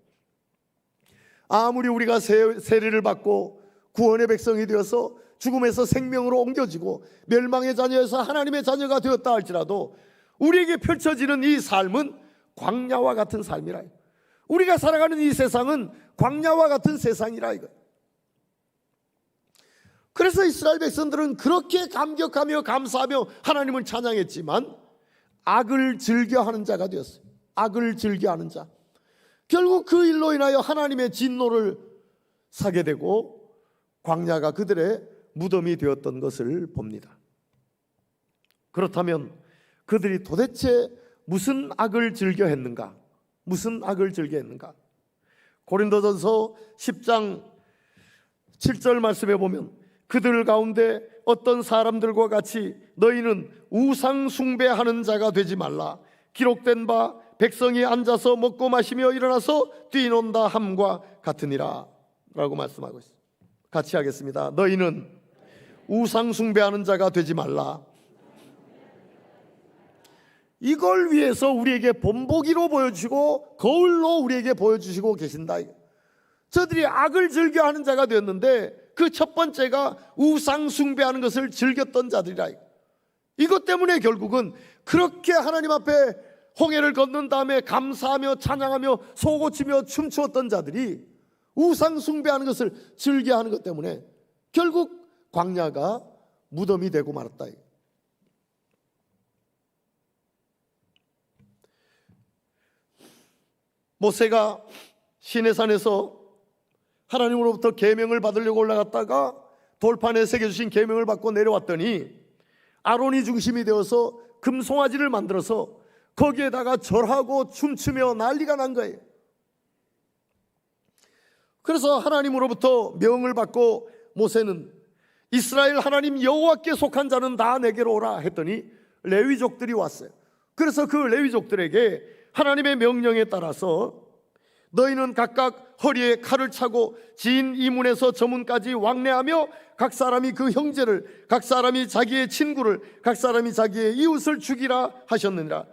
아무리 우리가 세례를 받고 구원의 백성이 되어서 죽음에서 생명으로 옮겨지고 멸망의 자녀에서 하나님의 자녀가 되었다 할지라도 우리에게 펼쳐지는 이 삶은 광야와 같은 삶이라. 우리가 살아가는 이 세상은 광야와 같은 세상이라 이거. 그래서 이스라엘 백성들은 그렇게 감격하며 감사하며 하나님을 찬양했지만 악을 즐겨하는 자가 되었어요. 악을 즐겨하는 자. 결국 그 일로 인하여 하나님의 진노를 사게 되고 광야가 그들의 무덤이 되었던 것을 봅니다. 그렇다면 그들이 도대체 무슨 악을 즐겨했는가? 무슨 악을 즐겨했는가? 고린도전서 10장 7절 말씀에 보면 그들 가운데 어떤 사람들과 같이 너희는 우상 숭배하는 자가 되지 말라. 기록된 바 백성이 앉아서 먹고 마시며 일어나서 뛰논다 함과 같으니라 라고 말씀하고 있습니다. 같이 하겠습니다. 너희는 우상 숭배하는 자가 되지 말라. 이걸 위해서 우리에게 본보기로 보여주시고 거울로 우리에게 보여주시고 계신다. 저들이 악을 즐겨하는 자가 되었는데 그 첫 번째가 우상 숭배하는 것을 즐겼던 자들이라. 이것 때문에 결국은 그렇게 하나님 앞에 홍해를 건넌 다음에 감사하며 찬양하며 소고치며 춤추었던 자들이 우상 숭배하는 것을 즐겨하는 것 때문에 결국 광야가 무덤이 되고 말았다. 모세가 시내산에서 하나님으로부터 계명을 받으려고 올라갔다가 돌판에 새겨주신 계명을 받고 내려왔더니 아론이 중심이 되어서 금송아지를 만들어서 거기에다가 절하고 춤추며 난리가 난 거예요. 그래서 하나님으로부터 명을 받고 모세는 이스라엘 하나님 여호와께 속한 자는 다 내게로 오라 했더니 레위족들이 왔어요. 그래서 그 레위족들에게 하나님의 명령에 따라서 너희는 각각 허리에 칼을 차고 진 이문에서 저문까지 왕래하며 각 사람이 그 형제를, 각 사람이 자기의 친구를, 각 사람이 자기의 이웃을 죽이라 하셨느니라.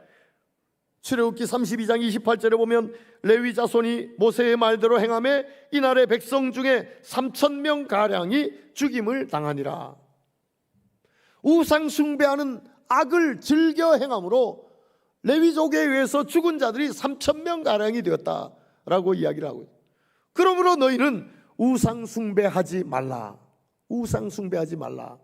출애굽기 32장 28절에 보면 레위 자손이 모세의 말대로 행하며 이날의 백성 중에 3,000명 가량이 죽임을 당하니라. 우상 숭배하는 악을 즐겨 행함으로 레위족에 의해서 죽은 자들이 3,000명 가량이 되었다라고 이야기를 하고 있어요. 그러므로 너희는 우상 숭배하지 말라. 우상 숭배하지 말라.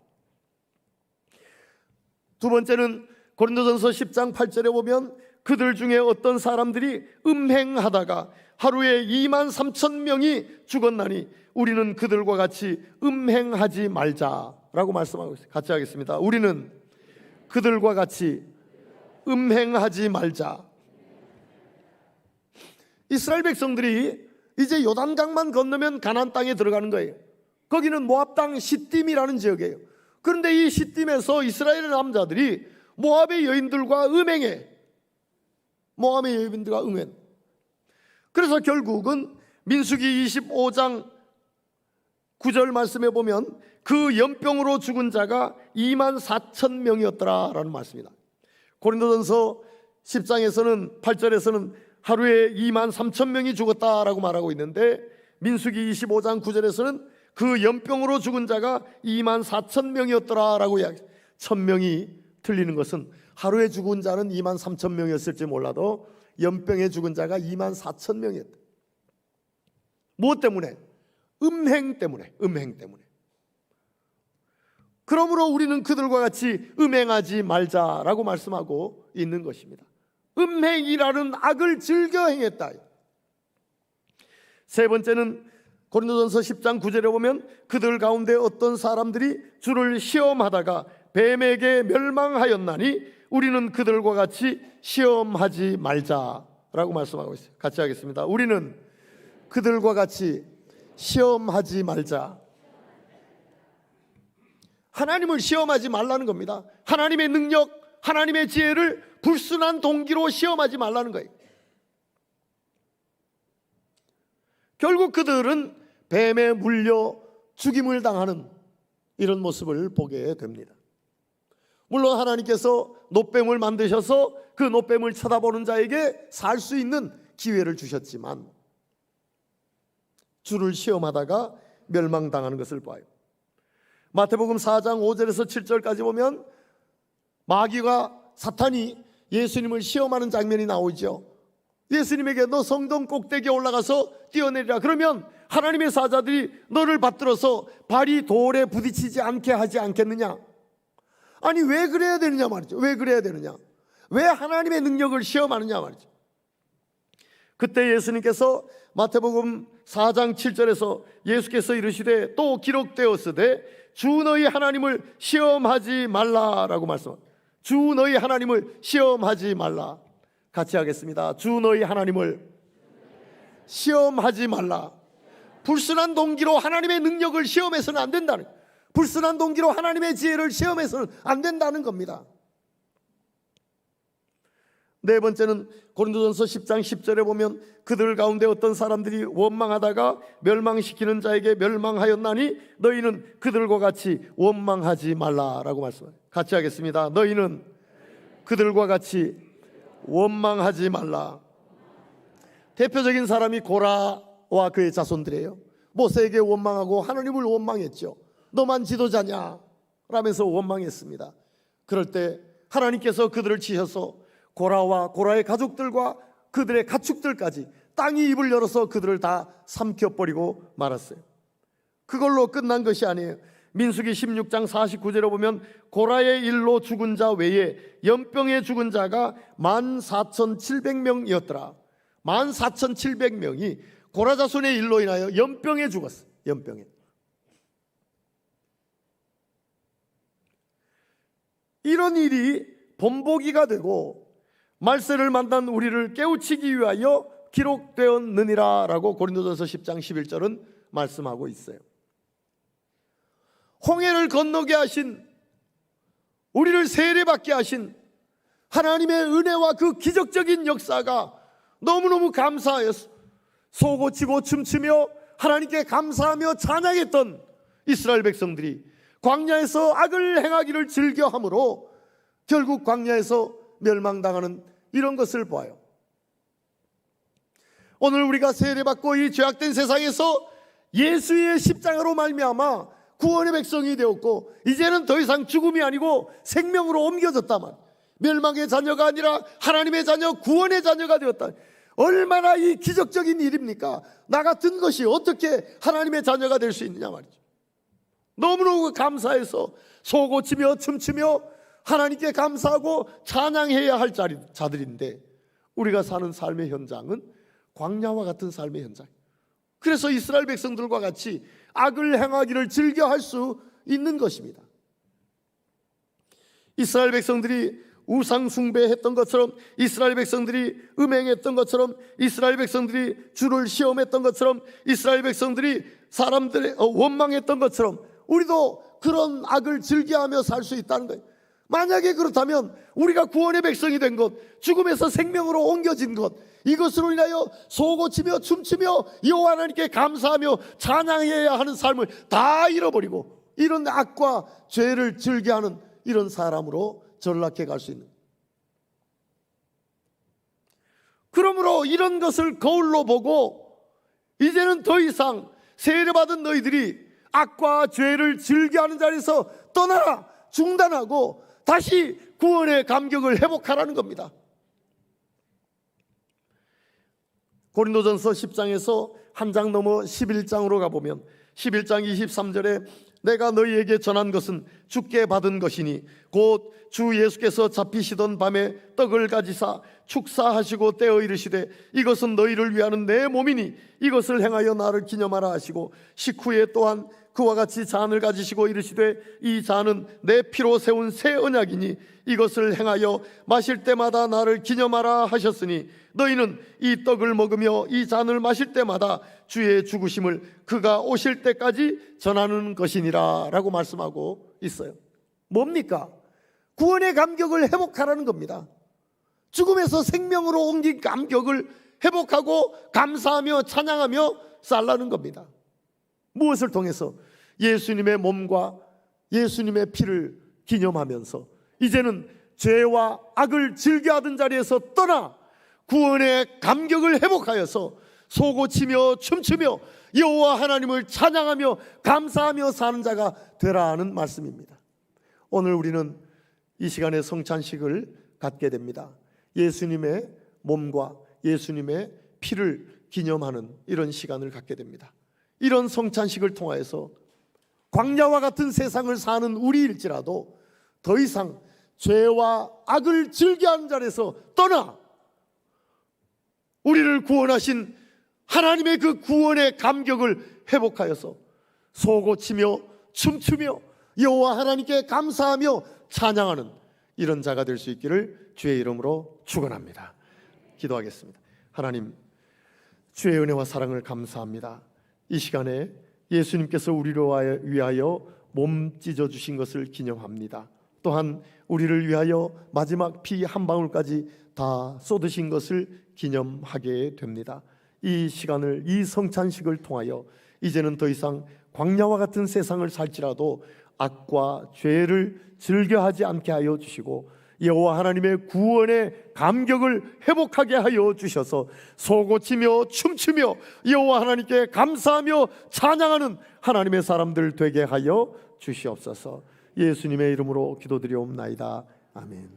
두 번째는 고린도전서 10장 8절에 보면 그들 중에 어떤 사람들이 음행하다가 하루에 23,000명이 죽었나니 우리는 그들과 같이 음행하지 말자라고 말씀하고 있어요. 같이 하겠습니다. 우리는 그들과 같이 음행하지 말자. 이스라엘 백성들이 이제 요단강만 건너면 가나안 땅에 들어가는 거예요. 거기는 모압 땅 시딤이라는 지역이에요. 그런데 이 시딤에서 이스라엘 남자들이 모압의 여인들과 음행해. 모압의 여인들과 음행. 그래서 결국은 민수기 25장 9절 말씀에 보면 그 연병으로 죽은 자가 24,000명이었더라 라는 말씀이다. 고린도전서 10장에서는 8절에서는 하루에 23,000명이 죽었다라고 말하고 있는데 민수기 25장 9절에서는 그 연병으로 죽은 자가 24,000명이었더라라고 이야기해요. 1,000명이 틀리는 것은 하루에 죽은 자는 23,000명이었을지 몰라도 연병에 죽은 자가 24,000명이었다. 무엇 때문에? 음행 때문에. 음행 때문에. 그러므로 우리는 그들과 같이 음행하지 말자라고 말씀하고 있는 것입니다. 음행이라는 악을 즐겨 행했다. 세 번째는 고린도전서 10장 9절에 보면 그들 가운데 어떤 사람들이 주를 시험하다가 뱀에게 멸망하였나니 우리는 그들과 같이 시험하지 말자라고 말씀하고 있어요. 같이 하겠습니다. 우리는 그들과 같이 시험하지 말자. 하나님을 시험하지 말라는 겁니다. 하나님의 능력, 하나님의 지혜를 불순한 동기로 시험하지 말라는 거예요. 결국 그들은 뱀에 물려 죽임을 당하는 이런 모습을 보게 됩니다. 물론 하나님께서 놋뱀을 만드셔서 그 놋뱀을 쳐다보는 자에게 살 수 있는 기회를 주셨지만 주를 시험하다가 멸망당하는 것을 봐요. 마태복음 4장 5절에서 7절까지 보면 마귀가 사탄이 예수님을 시험하는 장면이 나오죠. 예수님에게 너 성동 꼭대기에 올라가서 뛰어내리라. 그러면 하나님의 사자들이 너를 받들어서 발이 돌에 부딪히지 않게 하지 않겠느냐. 아니 왜 그래야 되느냐 말이죠. 왜 그래야 되느냐. 왜 하나님의 능력을 시험하느냐 말이죠. 그때 예수님께서 마태복음 4장 7절에서 예수께서 이르시되 또 기록되었으되 주 너희 하나님을 시험하지 말라라고 말씀합니다. 주 너희 하나님을 시험하지 말라. 같이 하겠습니다. 주 너희 하나님을 시험하지 말라. 불순한 동기로 하나님의 능력을 시험해서는 안 된다는 거예요. 불순한 동기로 하나님의 지혜를 시험해서는 안 된다는 겁니다. 네 번째는 고린도전서 10장 10절에 보면 그들 가운데 어떤 사람들이 원망하다가 멸망시키는 자에게 멸망하였나니 너희는 그들과 같이 원망하지 말라라고 말씀해요. 같이 하겠습니다. 너희는 그들과 같이 원망하지 말라. 대표적인 사람이 고라와 그의 자손들이에요. 모세에게 원망하고 하나님을 원망했죠. 너만 지도자냐 라면서 원망했습니다. 그럴 때 하나님께서 그들을 치셔서 고라와 고라의 가족들과 그들의 가축들까지 땅이 입을 열어서 그들을 다 삼켜버리고 말았어요. 그걸로 끝난 것이 아니에요. 민수기 16장 49절에 보면 고라의 일로 죽은 자 외에 연병에 죽은 자가 14,700명이었더라. 14,700명이 고라 자손의 일로 인하여 연병에 죽었어요. 연병에. 이런 일이 본보기가 되고 말세를 만난 우리를 깨우치기 위하여 기록되었느니라 라고 고린도전서 10장 11절은 말씀하고 있어요. 홍해를 건너게 하신, 우리를 세례받게 하신 하나님의 은혜와 그 기적적인 역사가 너무너무 감사하여 소고치고 춤추며 하나님께 감사하며 찬양했던 이스라엘 백성들이 광야에서 악을 행하기를 즐겨함으로 결국 광야에서 멸망당하는 이런 것을 봐요. 오늘 우리가 세례받고 이 죄악된 세상에서 예수의 십자가로 말미암아 구원의 백성이 되었고 이제는 더 이상 죽음이 아니고 생명으로 옮겨졌다 말. 멸망의 자녀가 아니라 하나님의 자녀, 구원의 자녀가 되었다. 얼마나 이 기적적인 일입니까? 나 같은 것이 어떻게 하나님의 자녀가 될 수 있느냐 말이죠. 너무너무 감사해서 소고치며 춤추며 하나님께 감사하고 찬양해야 할 자들인데 우리가 사는 삶의 현장은 광야와 같은 삶의 현장. 그래서 이스라엘 백성들과 같이 악을 행하기를 즐겨 할 수 있는 것입니다. 이스라엘 백성들이 우상 숭배했던 것처럼, 이스라엘 백성들이 음행했던 것처럼, 이스라엘 백성들이 주를 시험했던 것처럼, 이스라엘 백성들이 사람들의 원망했던 것처럼 우리도 그런 악을 즐겨하며 살 수 있다는 거예요. 만약에 그렇다면 우리가 구원의 백성이 된 것, 죽음에서 생명으로 옮겨진 것, 이것으로 인하여 소고치며 춤추며 여호와 하나님께 감사하며 찬양해야 하는 삶을 다 잃어버리고 이런 악과 죄를 즐겨하는 이런 사람으로 전락해 갈 수 있는. 그러므로 이런 것을 거울로 보고 이제는 더 이상 세례받은 너희들이 악과 죄를 즐겨하는 자리에서 떠나라, 중단하고 다시 구원의 감격을 회복하라는 겁니다. 고린도전서 10장에서 한 장 넘어 11장으로 가보면 11장 23절에 내가 너희에게 전한 것은 주께 받은 것이니 곧 주 예수께서 잡히시던 밤에 떡을 가지사 축사하시고 떼어 이르시되 이것은 너희를 위하는 내 몸이니 이것을 행하여 나를 기념하라 하시고 식후에 또한 그와 같이 잔을 가지시고 이르시되 이 잔은 내 피로 세운 새 언약이니 이것을 행하여 마실 때마다 나를 기념하라 하셨으니 너희는 이 떡을 먹으며 이 잔을 마실 때마다 주의 죽으심을 그가 오실 때까지 전하는 것이니라 라고 말씀하고 있어요. 뭡니까? 구원의 감격을 회복하라는 겁니다. 죽음에서 생명으로 옮긴 감격을 회복하고 감사하며 찬양하며 살라는 겁니다. 무엇을 통해서? 예수님의 몸과 예수님의 피를 기념하면서 이제는 죄와 악을 즐겨하던 자리에서 떠나 구원의 감격을 회복하여서 소고치며 춤추며 여호와 하나님을 찬양하며 감사하며 사는 자가 되라는 말씀입니다. 오늘 우리는 이 시간에 성찬식을 갖게 됩니다. 예수님의 몸과 예수님의 피를 기념하는 이런 시간을 갖게 됩니다. 이런 성찬식을 통하여서 광야와 같은 세상을 사는 우리일지라도 더 이상 죄와 악을 즐겨하는 자리에서 떠나 우리를 구원하신 하나님의 그 구원의 감격을 회복하여서 소고치며 춤추며 여호와 하나님께 감사하며 찬양하는 이런 자가 될 수 있기를 주의 이름으로 축원합니다. 기도하겠습니다. 하나님, 주의 은혜와 사랑을 감사합니다. 이 시간에 예수님께서 우리를 위하여 몸 찢어주신 것을 기념합니다. 또한 우리를 위하여 마지막 피 한 방울까지 다 쏟으신 것을 기념하게 됩니다. 이 시간을, 이 성찬식을 통하여 이제는 더 이상 광야와 같은 세상을 살지라도 악과 죄를 즐겨하지 않게 하여 주시고 여호와 하나님의 구원의 감격을 회복하게 하여 주셔서 소고치며 춤추며 여호와 하나님께 감사하며 찬양하는 하나님의 사람들 되게 하여 주시옵소서. 예수님의 이름으로 기도드리옵나이다. 아멘.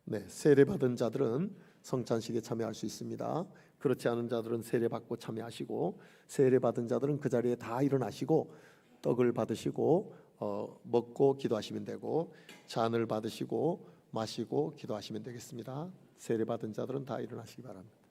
네, 세례받은 자들은 성찬식에 참여할 수 있습니다. 그렇지 않은 자들은 세례받고 참여하시고, 세례받은 자들은 그 자리에 다 일어나시고 떡을 받으시고 먹고 기도하시면 되고, 잔을 받으시고 마시고 기도하시면 되겠습니다. 세례받은 자들은 다 일어나시기 바랍니다.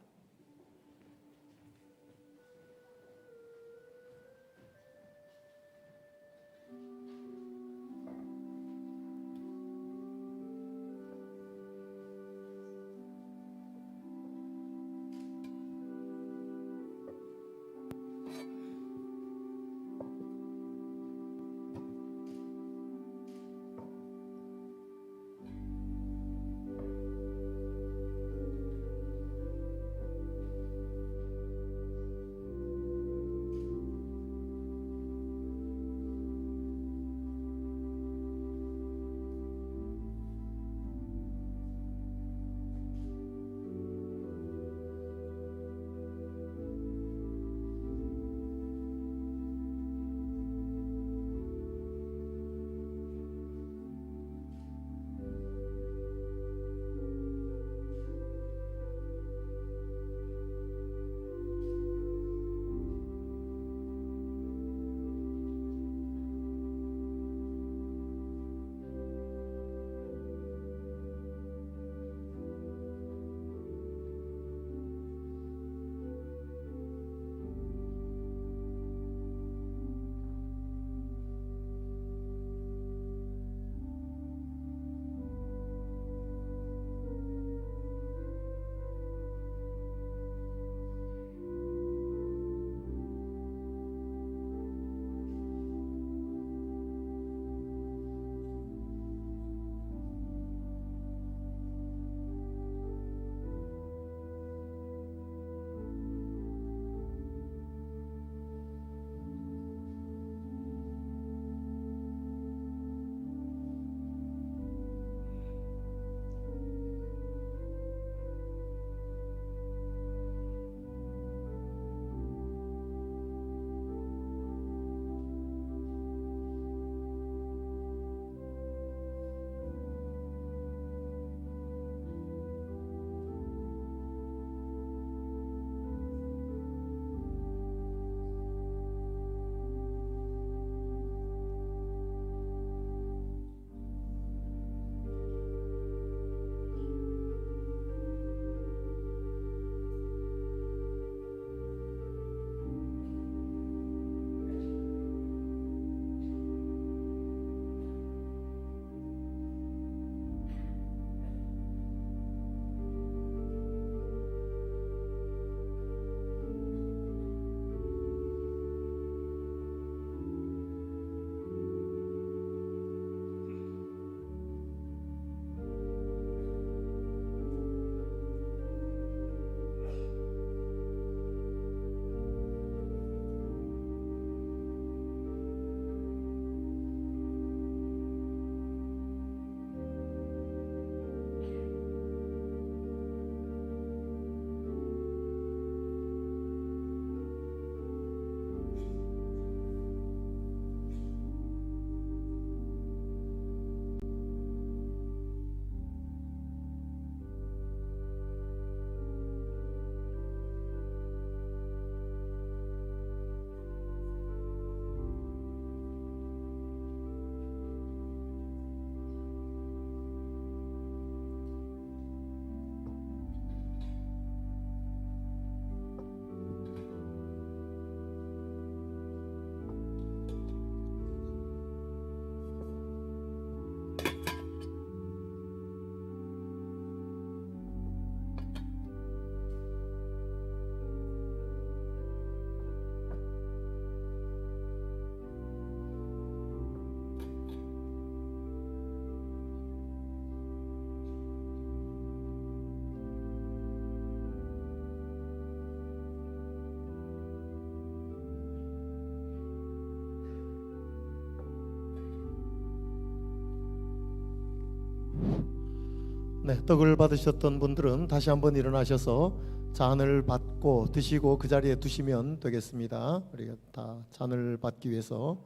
네, 떡을 받으셨던 분들은 다시 한번 일어나셔서 잔을 받고 드시고 그 자리에 두시면 되겠습니다. 우리가 다 잔을 받기 위해서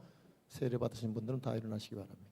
세례 받으신 분들은 다 일어나시기 바랍니다.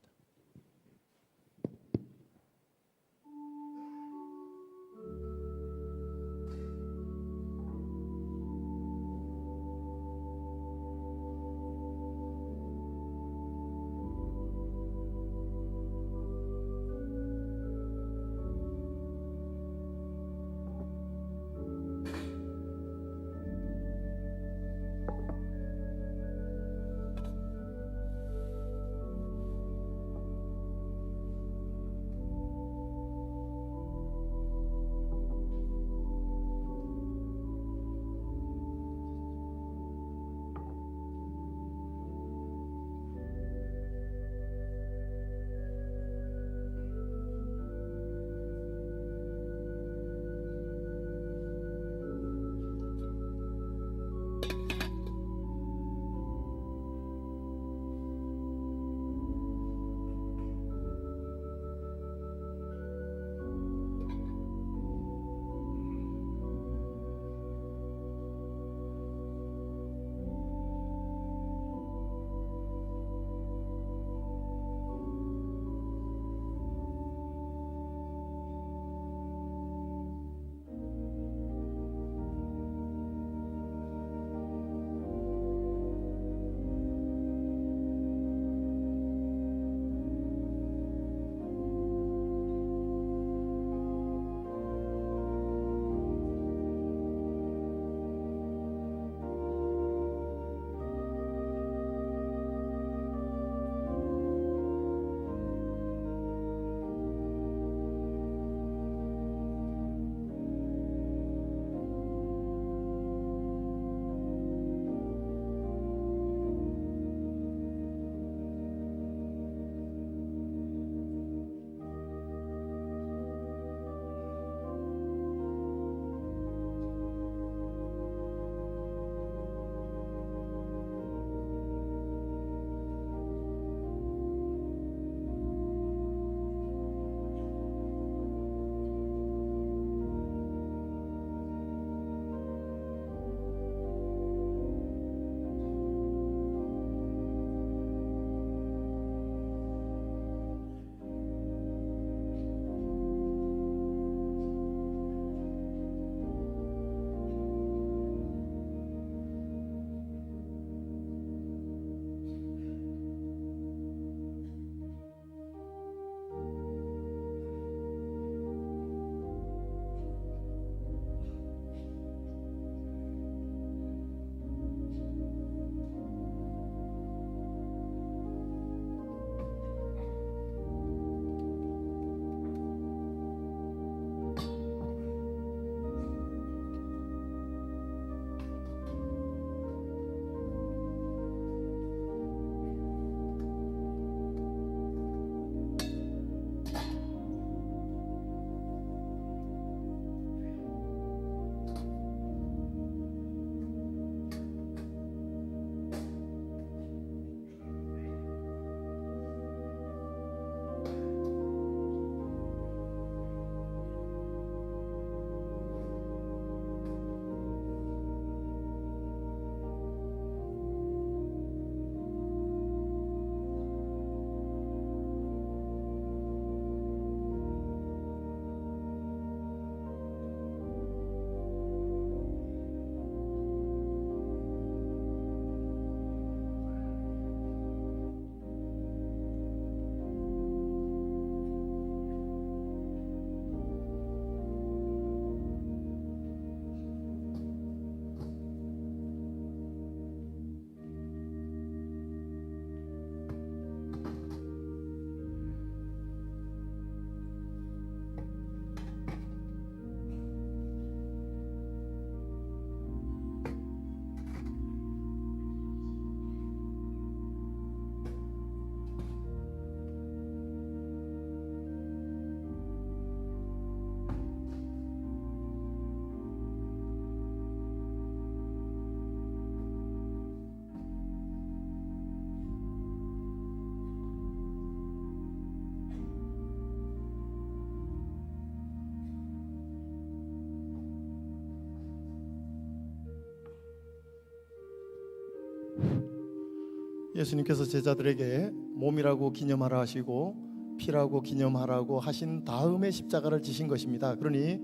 예수님께서 제자들에게 몸이라고 기념하라 하시고 피라고 기념하라고 하신 다음에 십자가를 지신 것입니다. 그러니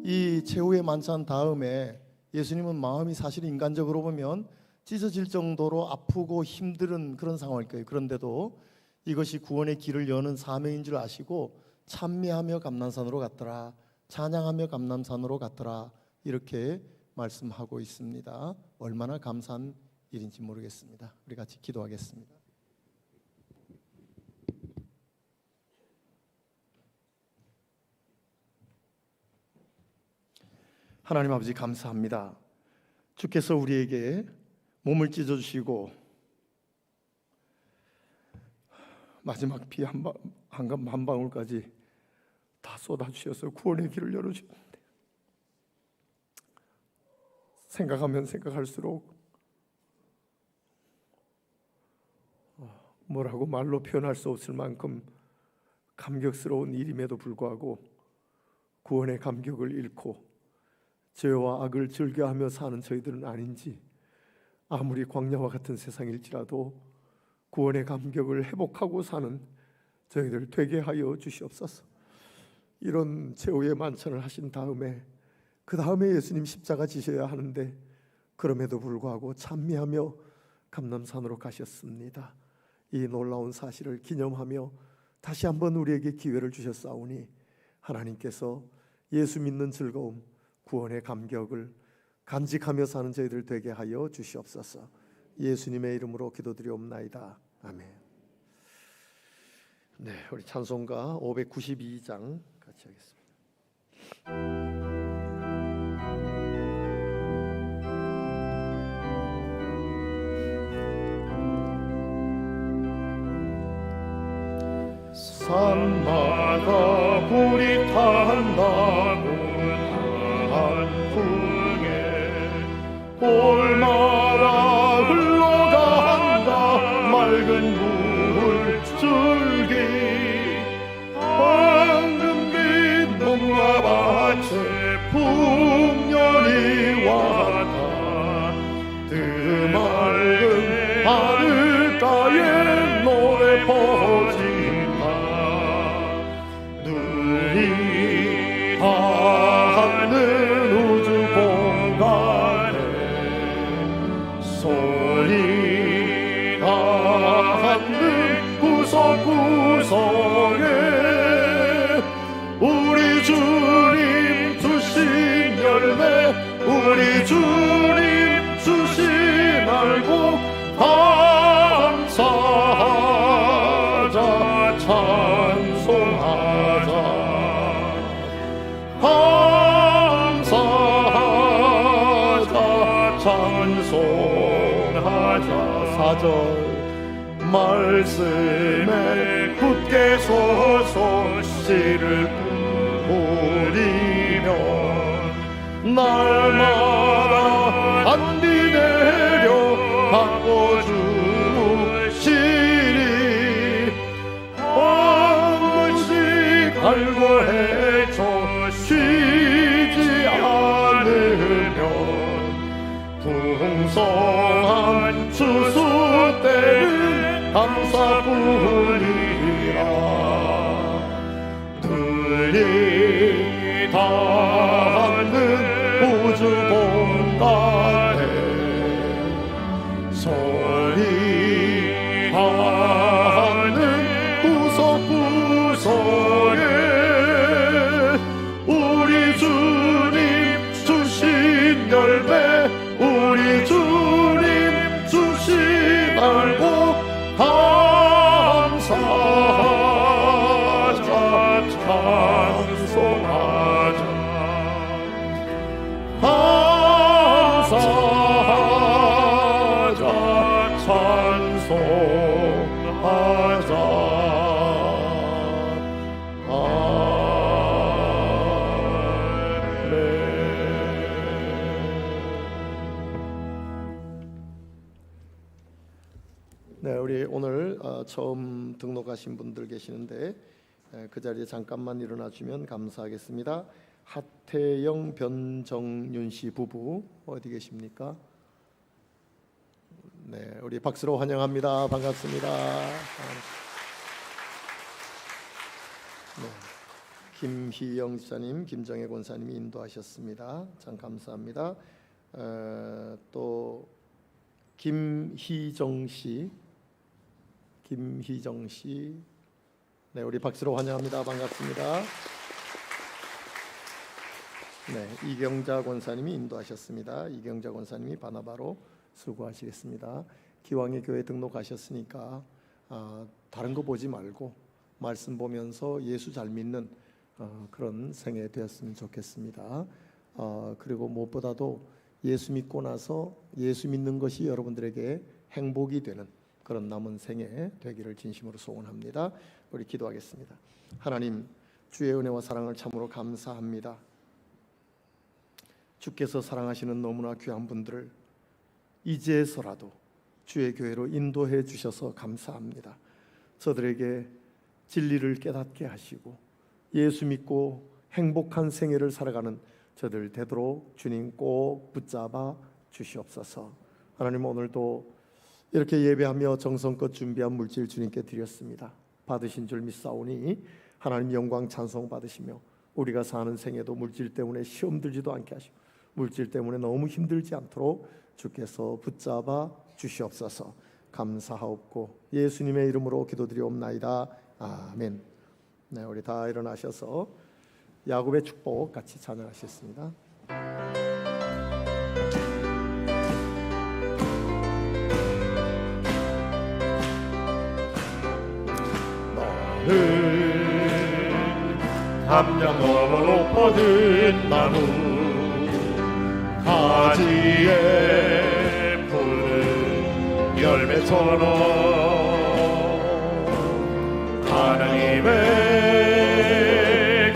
이 최후의 만찬 다음에 예수님은 마음이 사실 인간적으로 보면 찢어질 정도로 아프고 힘든 그런 상황일 거예요. 그런데도 이것이 구원의 길을 여는 사명인 줄 아시고 찬미하며 감람산으로 갔더라, 찬양하며 감람산으로 갔더라, 이렇게 말씀하고 있습니다. 얼마나 감사한 일인지 모르겠습니다. 우리 같이 기도하겠습니다. 하나님 아버지, 감사합니다. 주께서 우리에게 몸을 찢어주시고 마지막 피 한 방울까지 다 쏟아주셔서 구원의 길을 열어주셨는데, 생각하면 생각할수록 뭐라고 말로 표현할 수 없을 만큼 감격스러운 일임에도 불구하고 구원의 감격을 잃고 죄와 악을 즐겨하며 사는 저희들은 아닌지, 아무리 광야와 같은 세상일지라도 구원의 감격을 회복하고 사는 저희들 되게 하여 주시옵소서. 이런 최후의 만찬을 하신 다음에 그 다음에 예수님 십자가 지셔야 하는데 그럼에도 불구하고 찬미하며 감람산으로 가셨습니다. 이 놀라운 사실을 기념하며 다시 한번 우리에게 기회를 주셨사오니 하나님께서 예수 믿는 즐거움, 구원의 감격을 간직하며 사는 저희들 되게 하여 주시옵소서. 예수님의 이름으로 기도드리옵나이다. 아멘. 네, 우리 찬송가 592장 같이 하겠습니다. 산마다 불이 탄다고 한풍에 골마다 흘러간다 맑은 물줄기, 황금빛 농가 밭에 풍년이 왔다. 드맑은 하늘가에 노래 퍼진다. 눈이 닿는 우주 공간에 손이 닿는 구석구석에 우리 주님 주신 열매, 우리 주님 주신 알고 감사하자, 찬송하자, 감사하자, 찬송하자. 4절 말씀에 굳게 서서 씨를 뿌리며 날마다 안비 내려 바꿔주시리. 한번씩 갈고 헤쳐 쉬지 않으면 풍성한 추수 때는 감사뿐이라. 들이 닿는 우주 공간에 소리 닿는 구석구석에 우리 주님 주신 열매, 우리 주님 주신 알고 감사하자, 찬송하자, 감사하자, 찬송하자. 네, 우리 오늘 처음 등록하신 분들 계시는데 그 자리에 잠깐만 일어나 주면 감사하겠습니다. 하태영, 변정윤 씨 부부 어디 계십니까? 네, 우리 박수로 환영합니다. 반갑습니다. 네. 김희영 지사님, 김정혜 권사님이 인도하셨습니다. 참 감사합니다. 또 김희정 씨, 네, 우리 박수로 환영합니다. 반갑습니다. 네, 이경자 권사님이 인도하셨습니다. 이경자 권사님이 바나바로 수고하시겠습니다. 기왕에 교회 등록하셨으니까 다른 거 보지 말고 말씀 보면서 예수 잘 믿는 그런 생애 되었으면 좋겠습니다. 그리고 무엇보다도 예수 믿고 나서 예수 믿는 것이 여러분들에게 행복이 되는 그런 남은 생애 되기를 진심으로 소원합니다. 우리 기도하겠습니다. 하나님, 주의 은혜와 사랑을 참으로 감사합니다. 주께서 사랑하시는 너무나 귀한 분들을 이제서라도 주의 교회로 인도해 주셔서 감사합니다. 저들에게 진리를 깨닫게 하시고 예수 믿고 행복한 생애를 살아가는 저들 되도록 주님 꼭 붙잡아 주시옵소서. 하나님, 오늘도 이렇게 예배하며 정성껏 준비한 물질 주님께 드렸습니다. 받으신 줄 믿사오니 하나님 영광 찬송 받으시며 우리가 사는 생애도 물질 때문에 시험 들지도 않게 하시고 물질 때문에 너무 힘들지 않도록 주께서 붙잡아 주시옵소서. 감사하옵고 예수님의 이름으로 기도드리옵나이다. 아멘. 네, 우리 다 일어나셔서 야곱의 축복 같이 찬양하셨습니다. 너는 담장 너머 높아든 나무 가지에 푸른 열매처럼 하나님의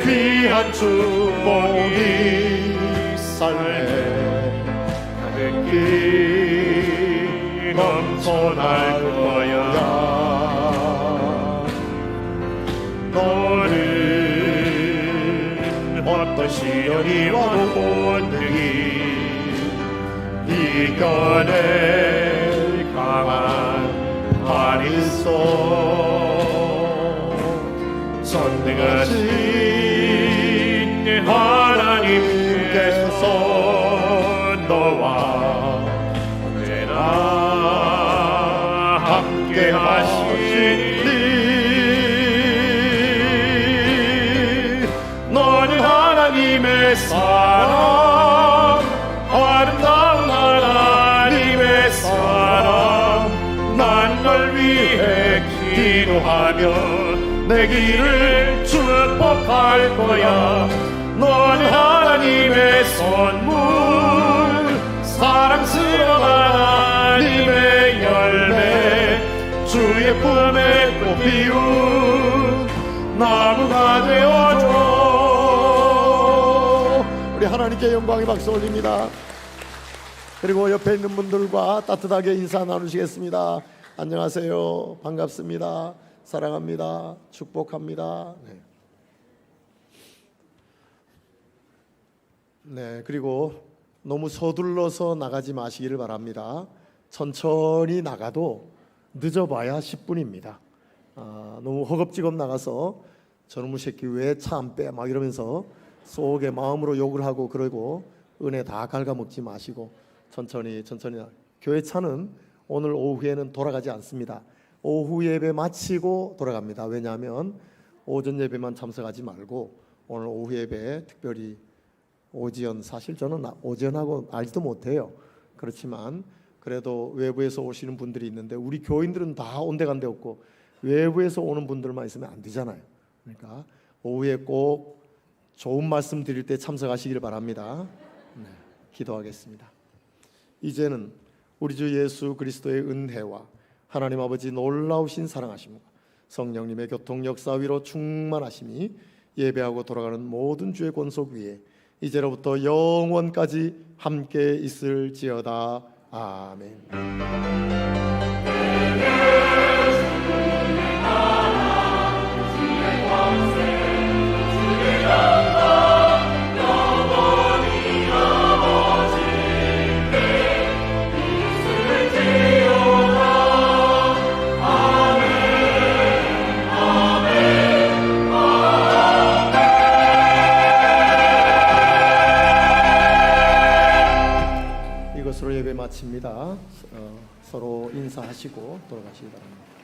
귀한 축복이 삶에 가득히 넘쳐날 거야. 너는 어떤 시련이 와도 본능이 이겨낼 강한 팔이 있어. 전능하신 하나님께서 너와 언제나 함께 하시니 너는 하나님의 사랑, 아름다운 하나님의 사랑. 난 널 위해 기도하며 내 길을 축복할 거야. 넌 하나님의 선물, 사랑스러운 하나님의 열매, 주의 품에 꽃 피운 나무가 되어줘. 우리 하나님께 영광의 박수 올립니다. 그리고 옆에 있는 분들과 따뜻하게 인사 나누시겠습니다. 안녕하세요. 반갑습니다. 사랑합니다. 축복합니다. 네, 그리고 너무 서둘러서 나가지 마시기를 바랍니다. 천천히 나가도 늦어봐야 10분입니다. 너무 허겁지겁 나가서 저놈의 새끼 왜 차 안 빼? 막 이러면서 속에 마음으로 욕을 하고 그러고 은혜 다 갉아먹지 마시고 천천히 교회 차는 오늘 오후에는 돌아가지 않습니다. 오후 예배 마치고 돌아갑니다. 왜냐하면 오전 예배만 참석하지 말고 오늘 오후 예배 특별히 오지연, 사실 저는 오지연하고 알지도 못해요. 그렇지만 그래도 외부에서 오시는 분들이 있는데 우리 교인들은 다 온데간데 없고 외부에서 오는 분들만 있으면 안 되잖아요. 그러니까 오후에 꼭 좋은 말씀 드릴 때 참석하시길 바랍니다. 네, 기도하겠습니다. 이제는 우리 주 예수 그리스도의 은혜와 하나님 아버지 놀라우신 사랑하심과 성령님의 교통 역사 위로 충만하심이 예배하고 돌아가는 모든 주의 권속 위에 이제로부터 영원까지 함께 있을지어다. 아멘. 영원히 아버지께 입술을 지어라. 하시고 돌아가시기 바랍니다.